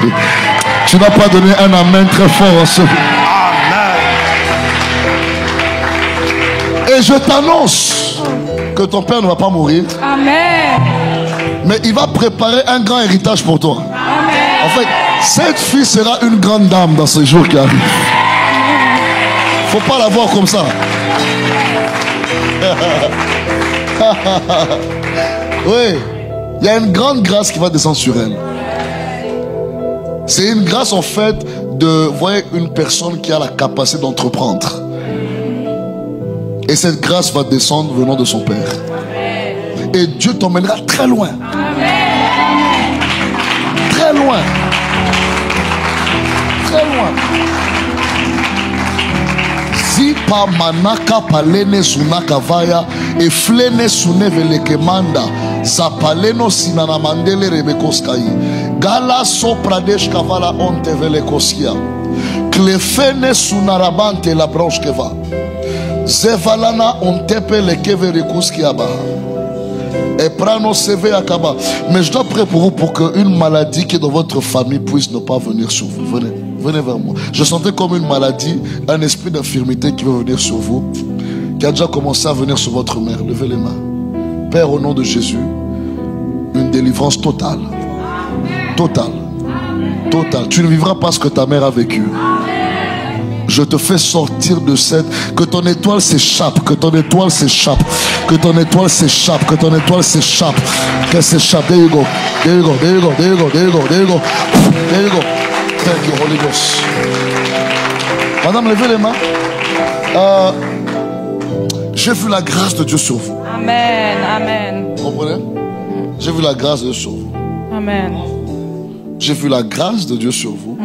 Tu n'as pas donné un amen très fort en ce... Amen. Et je t'annonce que ton père ne va pas mourir, Amen. Mais il va préparer un grand héritage pour toi. Amen. En fait, cette fille sera une grande dame dans ce jour qui arrive. Faut pas la voir comme ça. Oui, il y a une grande grâce qui va descendre sur elle. C'est une grâce en fait de, vous voyez, une personne qui a la capacité d'entreprendre. Et cette grâce va descendre venant de son Père. Et Dieu t'emmènera très loin. Très loin. Très loin. Zipa manaka palene sunaka vaya e flene suneve kemanda zapaleno sinana mandele rebekoskai gala sopradesh kavala onte vele koskia klefene sunarabante la branche keva zevalana ontepe le keverikoskia ba et prano CV akaba. Mais je dois prier pour vous pour qu'une maladie qui est dans votre famille puisse ne pas venir sur vous. Venez. Venez vers moi. Je sentais comme une maladie, un esprit d'infirmité qui veut venir sur vous, qui a déjà commencé à venir sur votre mère. Levez les mains. Père, au nom de Jésus, une délivrance totale. Totale. Totale. Tu ne vivras pas ce que ta mère a vécu. Je te fais sortir de cette... Que ton étoile s'échappe. Que ton étoile s'échappe. Que ton étoile s'échappe. Que ton étoile s'échappe. Qu'elle s'échappe. There you go. There you go. There you go. There you go. There you go. There you go. There you go. Thank you, Holy Ghost. Madame, levez les mains. J'ai vu la grâce de Dieu sur vous. Amen. Amen. Vous comprenez? J'ai vu la grâce de Dieu sur vous. Amen. J'ai vu la grâce de Dieu sur vous.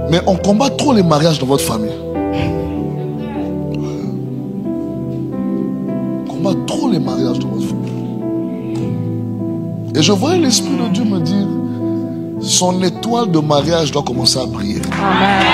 Mais on combat trop les mariages dans votre famille. On combat trop les mariages dans votre famille. Et je voyais l'Esprit de Dieu me dire, son étoile de mariage doit commencer à briller. Amen.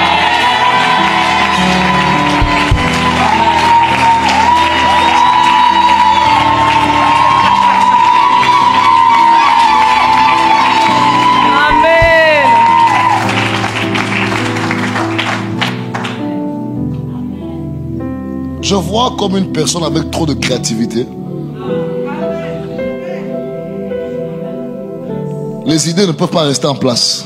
Je vois comme une personne avec trop de créativité. Les idées ne peuvent pas rester en place.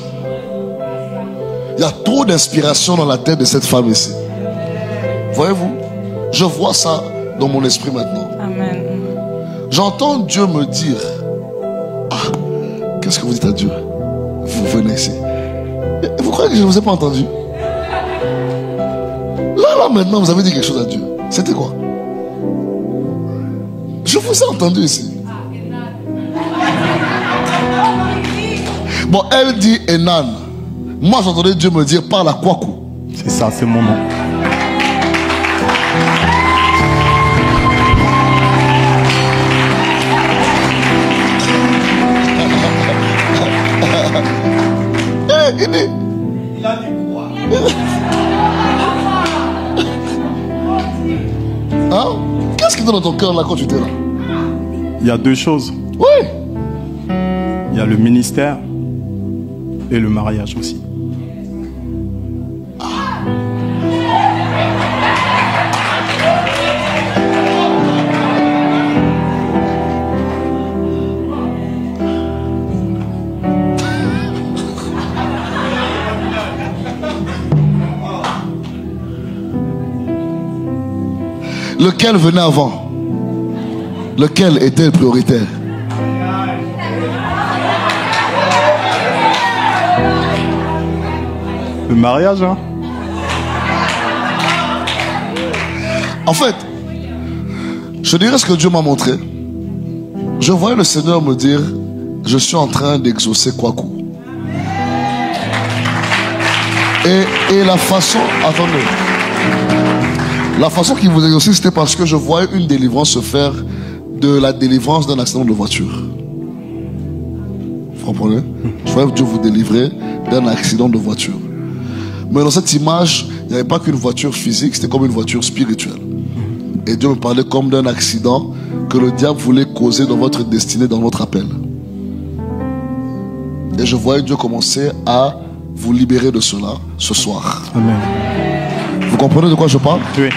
Il y a trop d'inspiration dans la tête de cette femme ici. Voyez-vous? Je vois ça dans mon esprit maintenant. Amen. J'entends Dieu me dire, ah, qu'est-ce que vous dites à Dieu? Vous venez ici. Et vous croyez que je ne vous ai pas entendu? Là, maintenant, vous avez dit quelque chose à Dieu. C'était quoi? Je vous ai entendu ici. Bon, elle dit Enan. Moi, j'entendais Dieu me dire parle à Kwaku. C'est ça, c'est mon nom. Hey, il a dit quoi? Hein? Qu'est-ce qui est dans ton cœur là quand tu étais là? Il y a deux choses. Oui. Il y a le ministère et le mariage aussi. Lequel venait avant? Lequel était prioritaire? Le mariage, hein? En fait, je dirais ce que Dieu m'a montré. Je voyais le Seigneur me dire, je suis en train d'exaucer Kwaku. Et la façon, attendez, la façon qu'il vous exauçait, c'était parce que je voyais une délivrance se faire de la délivrance d'un accident de voiture. Vous comprenez? Je voyais Dieu vous délivrer d'un accident de voiture. Mais dans cette image, il n'y avait pas qu'une voiture physique, c'était comme une voiture spirituelle. Et Dieu me parlait comme d'un accident que le diable voulait causer dans votre destinée, dans votre appel. Et je voyais Dieu commencer à vous libérer de cela ce soir. Amen. Vous comprenez de quoi je parle? Oui.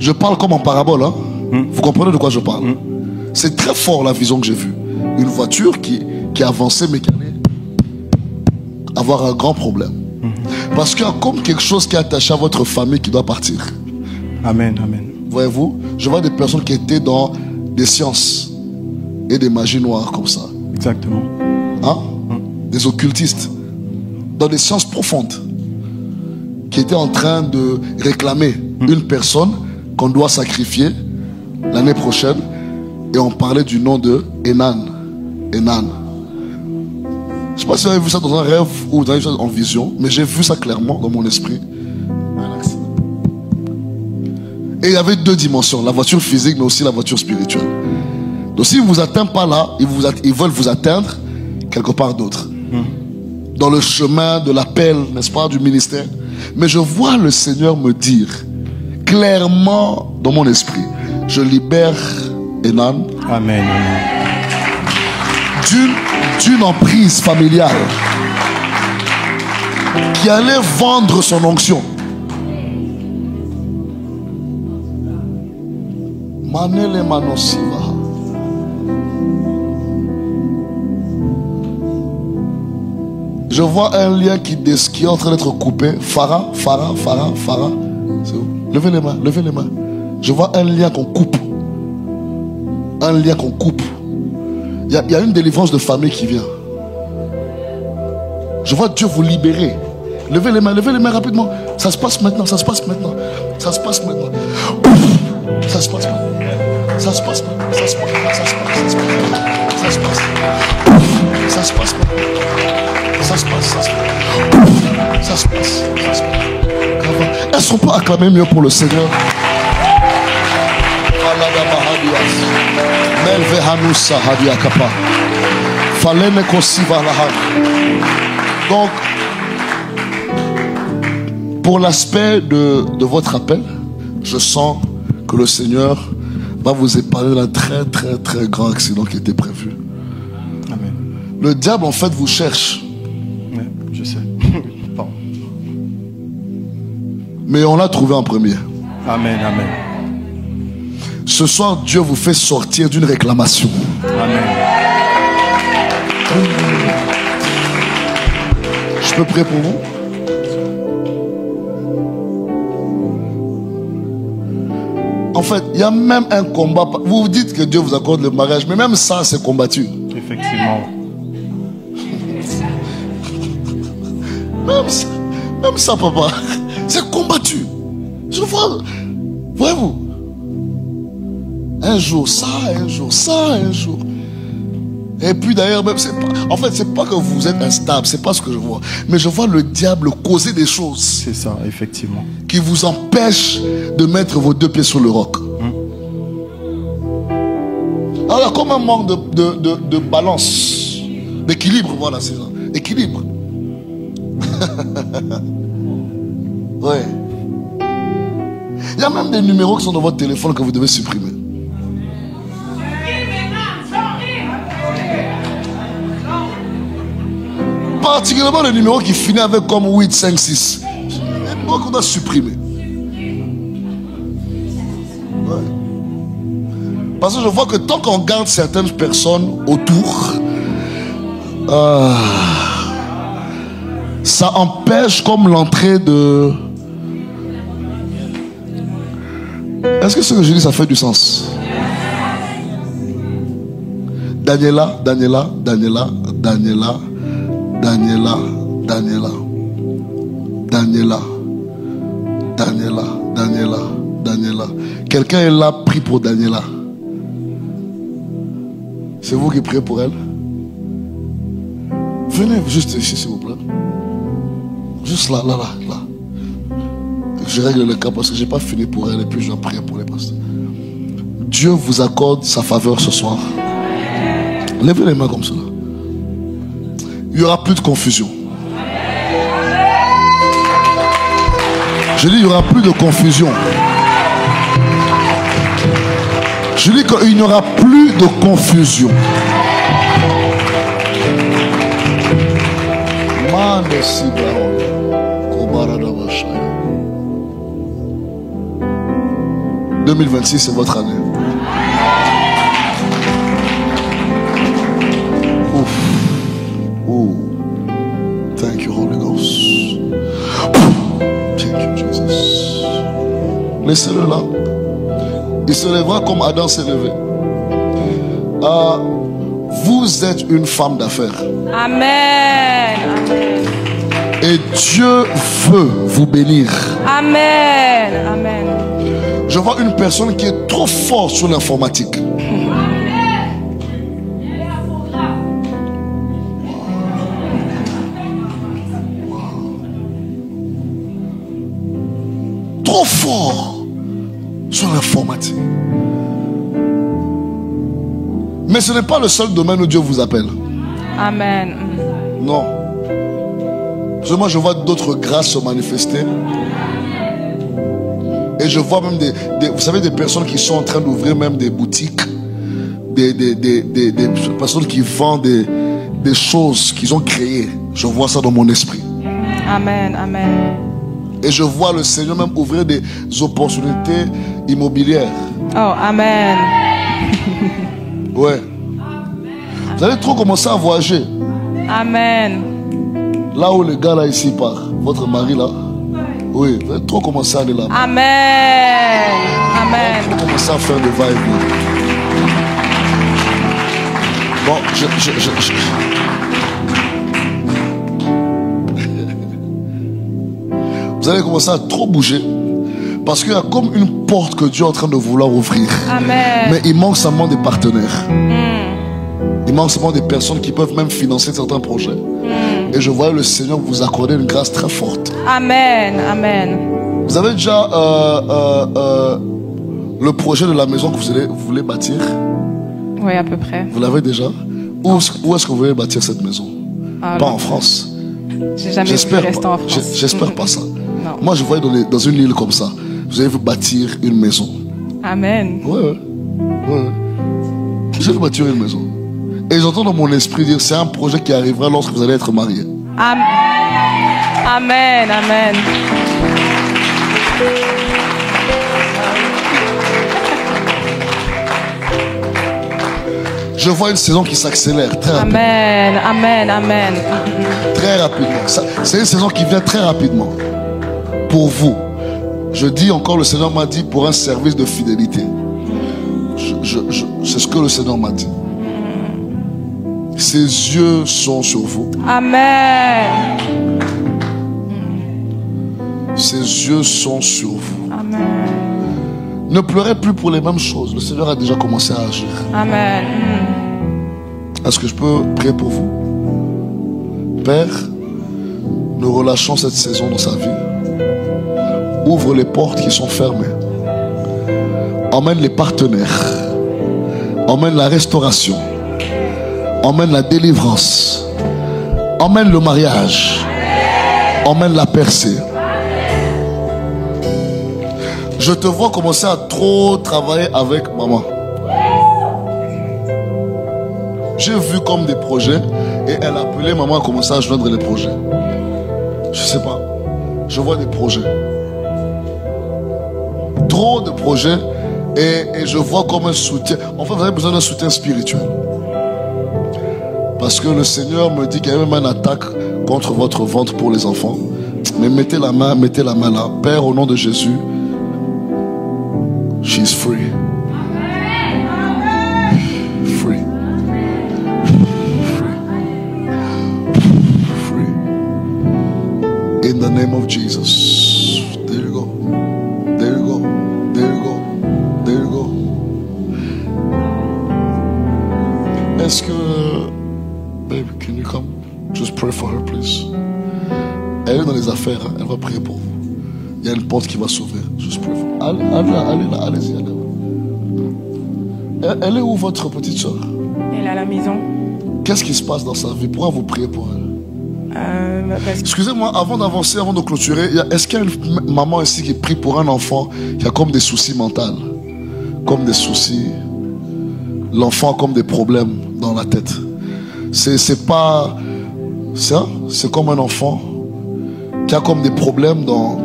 Je parle comme en parabole. Hein? Vous comprenez de quoi je parle? C'est très fort la vision que j'ai vue. Une voiture qui avançait mais qui allait avoir un grand problème. Parce qu'il y a comme quelque chose qui est attaché à votre famille qui doit partir. Amen, amen. Voyez-vous, je vois des personnes qui étaient dans des sciences et des magies noires comme ça. Exactement. Hein? Des occultistes. Dans des sciences profondes. Qui étaient en train de réclamer une personne qu'on doit sacrifier l'année prochaine. Et on parlait du nom de Enan. Enan. Je ne sais pas si vous avez vu ça dans un rêve ou vous avez vu ça en vision, mais j'ai vu ça clairement dans mon esprit. Et il y avait deux dimensions, la voiture physique mais aussi la voiture spirituelle. Donc s'ils ne vous atteignent pas là, ils veulent vous atteindre quelque part d'autre. Dans le chemin de l'appel, n'est-ce pas, du ministère. Mais je vois le Seigneur me dire clairement dans mon esprit, je libère Enan. Amen, amen. D'une emprise familiale qui allait vendre son onction. Manele Manosiva. Je vois un lien qui est en train d'être coupé. Farah. C'est où? Levez les mains, levez les mains. Je vois un lien qu'on coupe. Un lien qu'on coupe. Il y a une délivrance de famille qui vient. Je vois Dieu vous libérer. Levez les mains rapidement. Ça se passe maintenant, ça se passe maintenant. Ça se passe maintenant. Ça se passe maintenant. Ça se passe maintenant. Ça se passe. Ça se passe. Ça se passe. Ça se passe maintenant. Ça se passe. Ça se passe. Ça se passe. Ça se passe. Est-ce qu'on peut acclamer mieux pour le Seigneur? Donc, pour l'aspect de votre appel, je sens que le Seigneur va vous épargner d'un très grand accident qui était prévu. Amen. Le diable en fait vous cherche. Ouais, je sais. Pardon. Mais on l'a trouvé en premier. Amen, amen. Ce soir, Dieu vous fait sortir d'une réclamation. Amen. Je peux prier pour vous? En fait, il y a même un combat. Vous vous dites que Dieu vous accorde le mariage, mais même ça, c'est combattu. Effectivement. Même ça, papa, c'est combattu. Je vois. Voyez-vous? Un jour ça, un jour ça, un jour. Et puis d'ailleurs, même c'est pas. En fait, c'est pas que vous êtes instable, c'est pas ce que je vois. Mais je vois le diable causer des choses. C'est ça, effectivement. Qui vous empêchent de mettre vos deux pieds sur le roc. Alors, comme un manque de balance, d'équilibre, voilà, c'est ça. Équilibre. Ouais. Il y a même des numéros qui sont dans votre téléphone que vous devez supprimer. Particulièrement le numéro qui finit avec comme 8, 5, 6. C'est un numéro qu'on doit supprimer. Ouais. Parce que je vois que tant qu'on garde certaines personnes autour, ça empêche comme l'entrée de... Est-ce que ce que je dis, ça fait du sens? Daniela. Quelqu'un est là, prie pour Daniela. C'est vous qui priez pour elle? Venez juste ici, s'il vous plaît. Juste là. Je règle le cas parce que je n'ai pas fini pour elle et puis je vais prier pour les pasteurs. Dieu vous accorde sa faveur ce soir. Levez les mains comme cela. Il n'y aura plus de confusion. Je dis, il n'y aura plus de confusion. Je dis qu'il n'y aura plus de confusion. 2026, c'est votre année. Thank you, Jesus. Laissez-le là. Il se lèvera comme Adam s'est levé. Vous êtes une femme d'affaires. Amen. Amen. Et Dieu veut vous bénir. Amen. Amen. Je vois une personne qui est trop forte sur l'informatique. Trop fort sur l'informatique. Mais ce n'est pas le seul domaine où Dieu vous appelle. Amen. Non. Moi, je vois d'autres grâces se manifester. Et je vois même vous savez, des personnes qui sont en train d'ouvrir même des boutiques. Des personnes qui vendent des choses qu'ils ont créées. Je vois ça dans mon esprit. Amen. Amen. Et je vois le Seigneur même ouvrir des opportunités immobilières. Oh, amen. Ouais. Vous allez trop commencer à voyager. Amen. Là où le gars là ici part, votre mari là. Oui, vous allez trop commencer à aller là. Amen. Amen. Vous allez commencer à faire des va-et-vient. Bon, vous allez commencer à trop bouger. Parce qu'il y a comme une porte que Dieu est en train de vouloir ouvrir. Amen. Mais il manque seulement des partenaires. Il manque seulement des personnes qui peuvent même financer certains projets. Et je vois le Seigneur vous accorder une grâce très forte. Amen. Amen. Vous avez déjà le projet de la maison que vous voulez bâtir? Oui, à peu près. Vous l'avez déjà? Où est-ce que vous voulez bâtir cette maison? Pas non. en France. J'ai jamais voulu rester en France. J'espère pas ça. Non. Moi, je voyais dans une île comme ça. Vous allez vous bâtir une maison. Amen. Ouais. Vous allez bâtir une maison. Et j'entends dans mon esprit dire, c'est un projet qui arrivera lorsque vous allez être mariés. Amen. Amen. Je vois une saison qui s'accélère très rapidement. Amen. Amen. Amen. Très rapidement. C'est une saison qui vient très rapidement. Pour vous. Je dis encore, le Seigneur m'a dit pour un service de fidélité. C'est ce que le Seigneur m'a dit. Ses yeux sont sur vous. Amen. Ses yeux sont sur vous. Amen. Ne pleurez plus pour les mêmes choses. Le Seigneur a déjà commencé à agir. Amen. Est-ce que je peux prier pour vous? Père, nous relâchons cette saison dans sa vie. Ouvre les portes qui sont fermées. Emmène les partenaires. Emmène la restauration. Emmène la délivrance. Emmène le mariage. Emmène la percée. Je te vois commencer à trop travailler avec maman. J'ai vu comme des projets et elle a appelé maman à commencer à joindre les projets. Je sais pas. Je vois des projets. Trop de projets et je vois comme un soutien. En fait, vous avez besoin d'un soutien spirituel. Parce que le Seigneur me dit qu'il y a même une attaque contre votre ventre pour les enfants. Mais mettez la main là. Père, au nom de Jésus, she's free. Free. Free. In the name of Jesus. There you go. There you go. There you go. There you go. Est-ce que... Baby, can you come? Just pray for her, please. Elle est dans les affaires, hein? Elle va prier pour vous. Il y a une porte qui va s'ouvrir. Just pray for her. Allez là, allez-y, allez là. Elle est où votre petite soeur? Elle est à la maison. Qu'est-ce qui se passe dans sa vie? Pourquoi vous priez pour elle? Excusez-moi, avant d'avancer, avant de clôturer, est-ce qu'il y a une maman ici qui prie pour un enfant qui a comme des soucis mentaux? Comme des soucis. L'enfant a comme des problèmes dans la tête. C'est pas ça, c'est comme un enfant qui a comme des problèmes dans...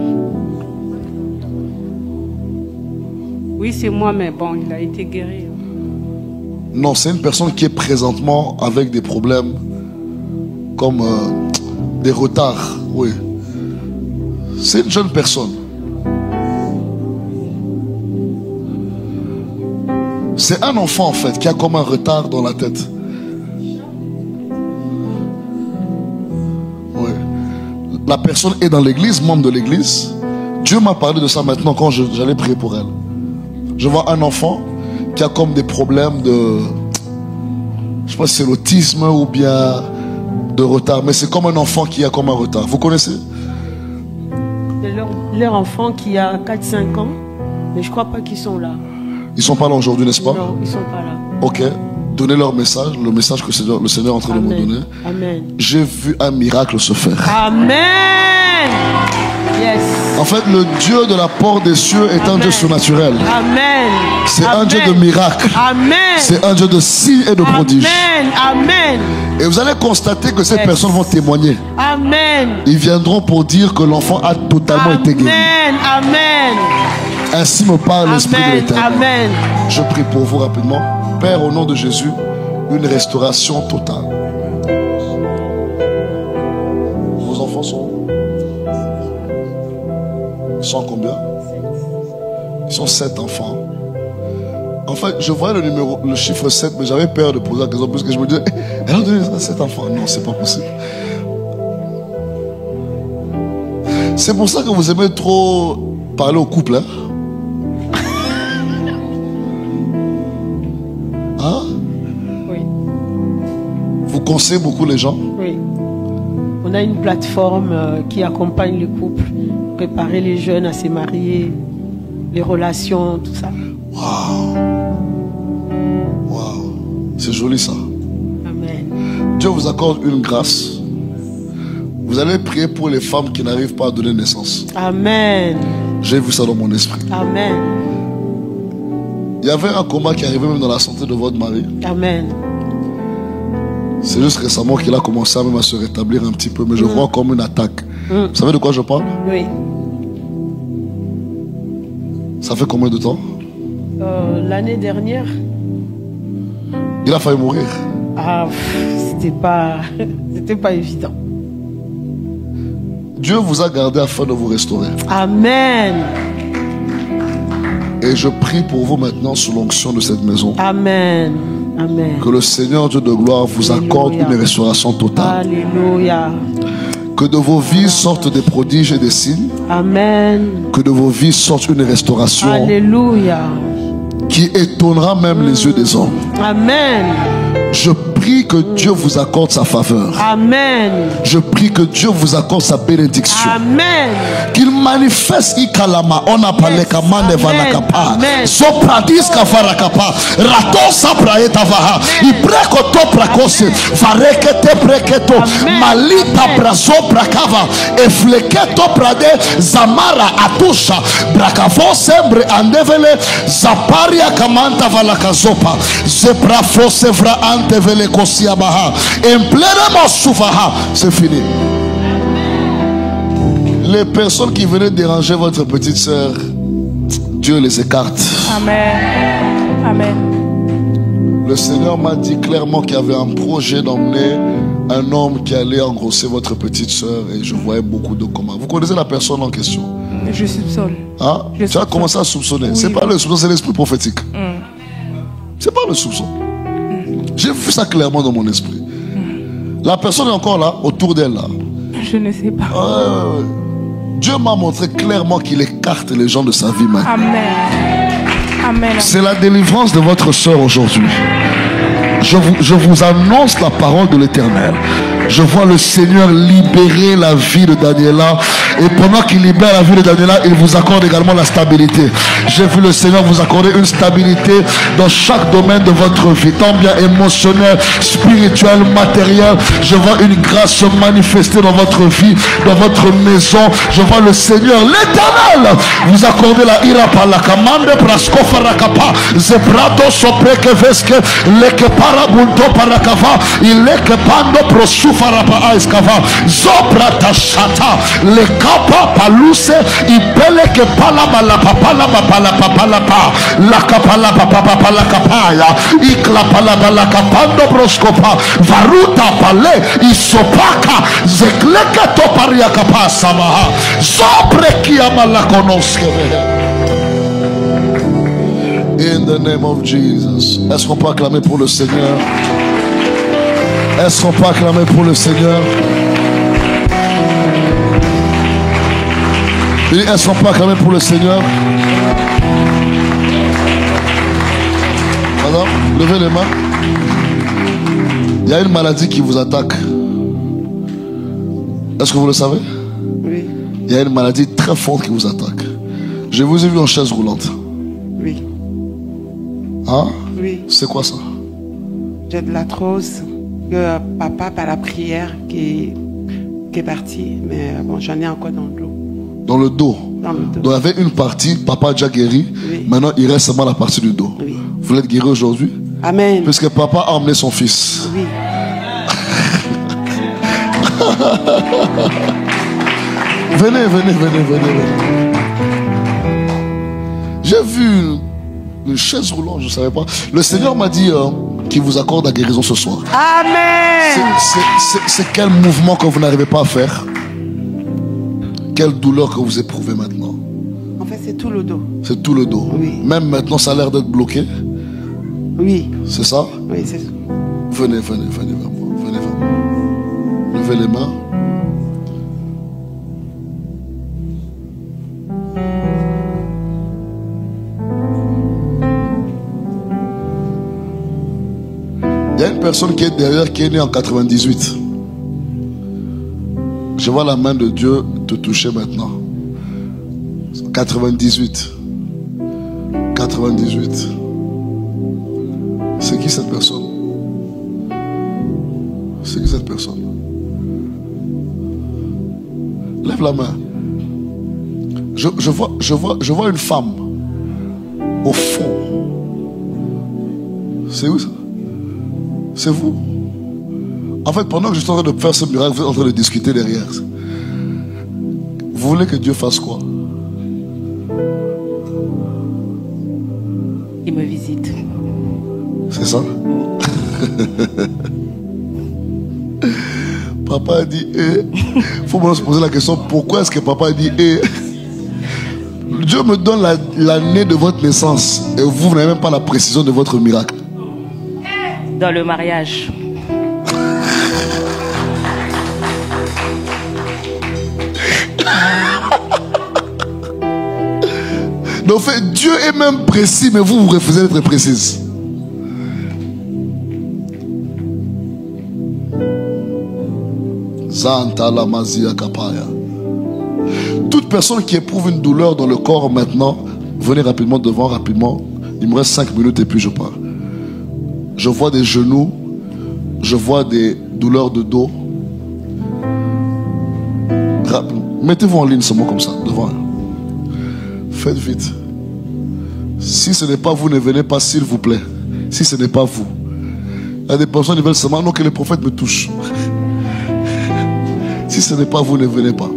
Oui, c'est moi, mais bon, il a été guéri. Non, c'est une personne qui est présentement avec des problèmes comme des retards, oui. C'est une jeune personne. C'est un enfant en fait qui a comme un retard dans la tête. Oui. La personne est dans l'église, membre de l'église. Dieu m'a parlé de ça maintenant quand j'allais prier pour elle. Je vois un enfant qui a comme des problèmes de... Je sais pas si c'est l'autisme ou bien de retard. Mais c'est comme un enfant qui a comme un retard. Vous connaissez? Leur enfant qui a 4-5 ans. Mais je crois pas qu'ils sont là. Ils sont pas là aujourd'hui, n'est-ce pas? Non, ils sont pas là. Ok. Donnez leur message, le message que le Seigneur est en train de me donner. Amen. J'ai vu un miracle se faire. Amen. Yes. En fait, le Dieu de la porte des cieux est un Dieu surnaturel. Amen. C'est un Dieu de miracles. Amen. C'est un Dieu de signes et de prodiges. Amen. Amen. Et vous allez constater que ces personnes vont témoigner. Amen. Ils viendront pour dire que l'enfant a totalement été guéri. Amen. Amen. Ainsi me parle l'Esprit de l'Éternel. Amen. Je prie pour vous rapidement. Père, au nom de Jésus, une restauration totale. Vos enfants sont où? Ils sont combien? Ils sont 7 enfants. En fait, je voyais le chiffre 7, mais j'avais peur de poser la question parce que je me disais, elle a donné 7 enfants. Non, c'est pas possible. C'est pour ça que vous aimez trop parler au couple, hein? Hein? Oui. Vous conseillez beaucoup les gens? Oui. On a une plateforme qui accompagne les couples, préparer les jeunes à se marier, les relations, tout ça. Waouh! Waouh! C'est joli ça. Amen. Dieu vous accorde une grâce. Vous allez prier pour les femmes qui n'arrivent pas à donner naissance. Amen. J'ai vu ça dans mon esprit. Amen. Il y avait un combat qui arrivait même dans la santé de votre mari. Amen. C'est juste récemment qu'il a commencé à même à se rétablir un petit peu, mais je vois comme une attaque. Vous savez de quoi je parle? Oui. Ça fait combien de temps? L'année dernière. Il a failli mourir. Ah, c'était pas évident. Dieu vous a gardé afin de vous restaurer. Amen. Et je prie pour vous maintenant sous l'onction de cette maison. Amen. Amen. Que le Seigneur Dieu de gloire vous accorde une restauration totale. Alléluia. Que de vos vies sortent des prodiges et des signes. Amen. Que de vos vies sorte une restauration. Alléluia. Qui étonnera même les yeux des hommes. Amen. Je prie que Dieu vous accorde sa faveur. Amen. Je prie que Dieu vous accorde sa bénédiction. Amen. Qu'il manifeste ikalama onapale kamande valakapa. Sopradis kafarakapa. Rato sapraeta vaha. Ibreko to prakose. Varekete preketo. Malita brazo brakava. Efleketo prade zamara atusha. Brakavo sembre andevele. Zaparia kamanta valakazopa. Zebrafo sevra antevele kosiabaha. Empleremo sufaha. C'est fini. Les personnes qui venaient déranger votre petite sœur, Dieu les écarte. Amen. Amen. Le Seigneur m'a dit clairement qu'il y avait un projet d'emmener un homme qui allait engrosser votre petite sœur et je voyais beaucoup de commandes. Vous connaissez la personne en question? Je soupçonne. Hein? Tu as commencé à soupçonner. Oui. C'est pas le soupçon, c'est l'esprit prophétique. C'est pas le soupçon. J'ai vu ça clairement dans mon esprit. La personne est encore là, autour d'elle là. Je ne sais pas. Dieu m'a montré clairement qu'il écarte les gens de sa vie maintenant. Amen. Amen. C'est la délivrance de votre sœur aujourd'hui. Je vous annonce la parole de l'Éternel. Je vois le Seigneur libérer la vie de Daniela. Et pendant qu'il libère la vie de Daniela, il vous accorde également la stabilité. J'ai vu le Seigneur vous accorder une stabilité dans chaque domaine de votre vie, tant bien émotionnel, spirituel, matériel. Je vois une grâce se manifester dans votre vie, dans votre maison. Je vois le Seigneur, l'Éternel, vous accorder la ira par la commande praskofa rakapa zebrato sopreke veske leke parabunto parakava ileke pando prosu Sufarapa Iskava, Zobrata Shata, Le Kapa Paluse, Ipele que Palama la Papala Papala Papala Pa, La Capala Papa la Capaya, Iklapala la Capando Broscopa, Varuta Pale, Isopaka, Zekleka Toparia Capa Samaha, Zobre Kiama la Konoske. In the name of Jesus. Est-ce qu'on peut acclamer pour le Seigneur? Est-ce qu'on peut acclamer pour le Seigneur? Est-ce qu'on peut acclamer pour le Seigneur? Madame, levez les mains. Il y a une maladie qui vous attaque. Est-ce que vous le savez? Oui. Il y a une maladie très forte qui vous attaque. Je vous ai vu en chaise roulante. Oui. Hein? Oui. C'est quoi ça? J'ai de l'arthrose. Que papa, par la prière, qui est parti. Mais bon, j'en ai encore dans le dos. Dans le dos? Dans le dos. Donc il y avait une partie, papa a déjà guéri. Oui. Maintenant, il reste seulement la partie du dos. Oui. Vous l'êtes guéri aujourd'hui? Amen. Puisque papa a emmené son fils. Oui. Venez. J'ai vu une chaise roulante, je ne savais pas. Le Seigneur m'a dit qu'il vous accorde la guérison ce soir. Amen. C'est quel mouvement que vous n'arrivez pas à faire? Quelle douleur que vous éprouvez maintenant? En fait, c'est tout le dos. C'est tout le dos. Oui. Même maintenant, ça a l'air d'être bloqué. Oui. C'est ça? Oui, c'est ça. Venez vers moi. Venez vers moi. Levez les mains. Il y a une personne qui est derrière, qui est née en 98. Je vois la main de Dieu te toucher maintenant. 98. C'est qui cette personne? C'est qui cette personne? Lève la main. Je vois une femme au fond. C'est où ça? C'est vous? En fait, pendant que je suis en train de faire ce miracle, vous êtes en train de discuter derrière. Vous voulez que Dieu fasse quoi? Il me visite. C'est ça? Papa a dit il faut me se poser la question, pourquoi est-ce que papa a dit Dieu me donne l'année de votre naissance et vous n'avez même pas la précision de votre miracle. Dans le mariage. Donc, en fait, Dieu est même précis, mais vous refusez d'être précise. Toute personne qui éprouve une douleur dans le corps maintenant, venez rapidement devant, rapidement. Il me reste 5 minutes et puis je pars. Je vois des genoux, je vois des douleurs de dos. Mettez-vous en ligne seulement comme ça, devant. Faites vite. Si ce n'est pas vous, ne venez pas, s'il vous plaît. Si ce n'est pas vous. Il y a des personnes qui veulent seulement non, que le prophète me touche. Si ce n'est pas vous, ne venez pas.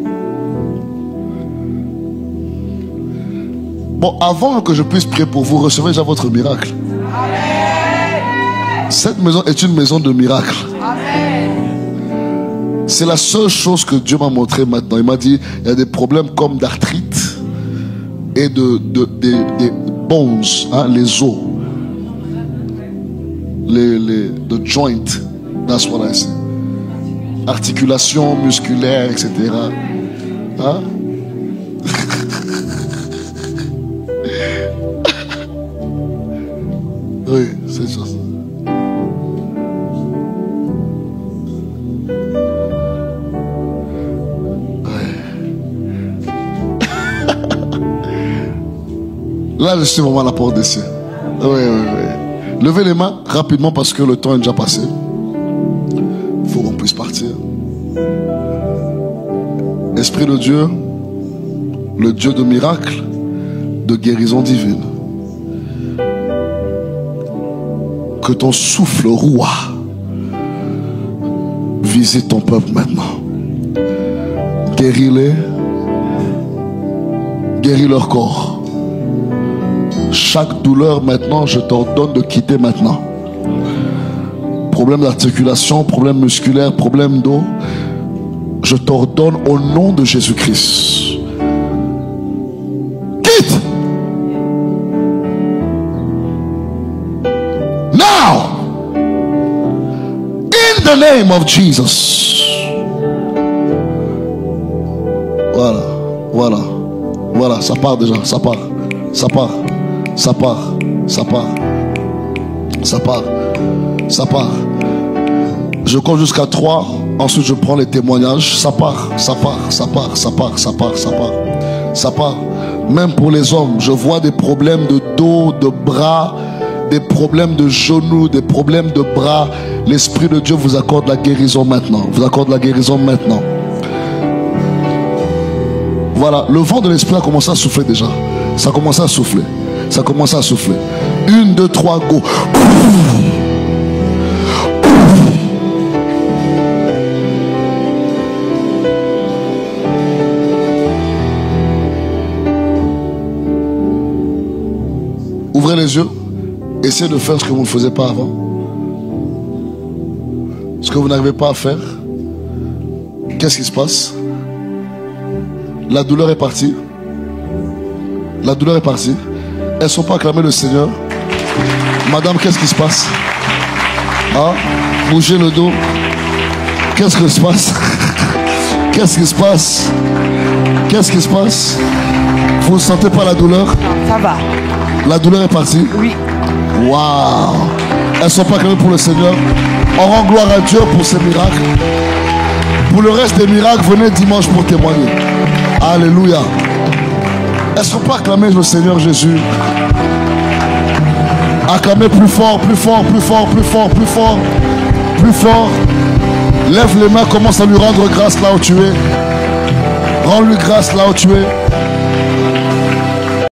Bon, avant que je puisse prier pour vous, recevez déjà votre miracle. Cette maison est une maison de miracles. C'est la seule chose que Dieu m'a montré maintenant. Il m'a dit, il y a des problèmes comme d'arthrite et des bones, hein, les os. The joint. That's what I say. Articulation musculaire, etc. Hein? Oui, c'est ça. Là, je suis vraiment à la porte des cieux. Oui. Levez les mains rapidement parce que le temps est déjà passé. Il faut qu'on puisse partir. Esprit de Dieu, le Dieu de miracles, de guérison divine. Que ton souffle roi Visite ton peuple maintenant. Guéris-les. Guéris leur corps. Chaque douleur maintenant, je t'ordonne de quitter maintenant. Problème d'articulation, problème musculaire, problème d'eau. Je t'ordonne au nom de Jésus-Christ. Quitte. Now. In the name of Jesus. Voilà, voilà, voilà, ça part déjà, ça part, ça part, ça part, ça part, ça part, ça part. Je compte jusqu'à 3, ensuite je prends les témoignages, ça part, ça part, ça part, ça part, ça part, ça part, ça part. Même pour les hommes, je vois des problèmes de dos, de bras, des problèmes de genoux, des problèmes de bras. L'Esprit de Dieu vous accorde la guérison maintenant, vous accorde la guérison maintenant. Voilà, le vent de l'Esprit a commencé à souffler déjà. Ça a commencé à souffler. Ça a commencé à souffler. 1, 2, 3, go. Ouvrez les yeux. Essayez de faire ce que vous ne faisiez pas avant. Ce que vous n'arrivez pas à faire. Qu'est-ce qui se passe? La douleur est partie. La douleur est partie. Elles ne sont pas acclamées le Seigneur. Madame, qu'est-ce qui se passe? Hein? Bougez le dos. Qu'est-ce qui se passe? Qu'est-ce qui se passe? Qu'est-ce qui se passe? Vous ne sentez pas la douleur? Ça va. La douleur est partie? Oui. Waouh! Elles ne sont pas acclamées pour le Seigneur. On rend gloire à Dieu pour ces miracles. Pour le reste des miracles, venez dimanche pour témoigner. Alléluia. Est-ce qu'on peut acclamer le Seigneur Jésus? Acclamez plus fort, plus fort, plus fort, plus fort, plus fort, plus fort. Lève les mains, commence à lui rendre grâce là où tu es. Rends-lui grâce là où tu es.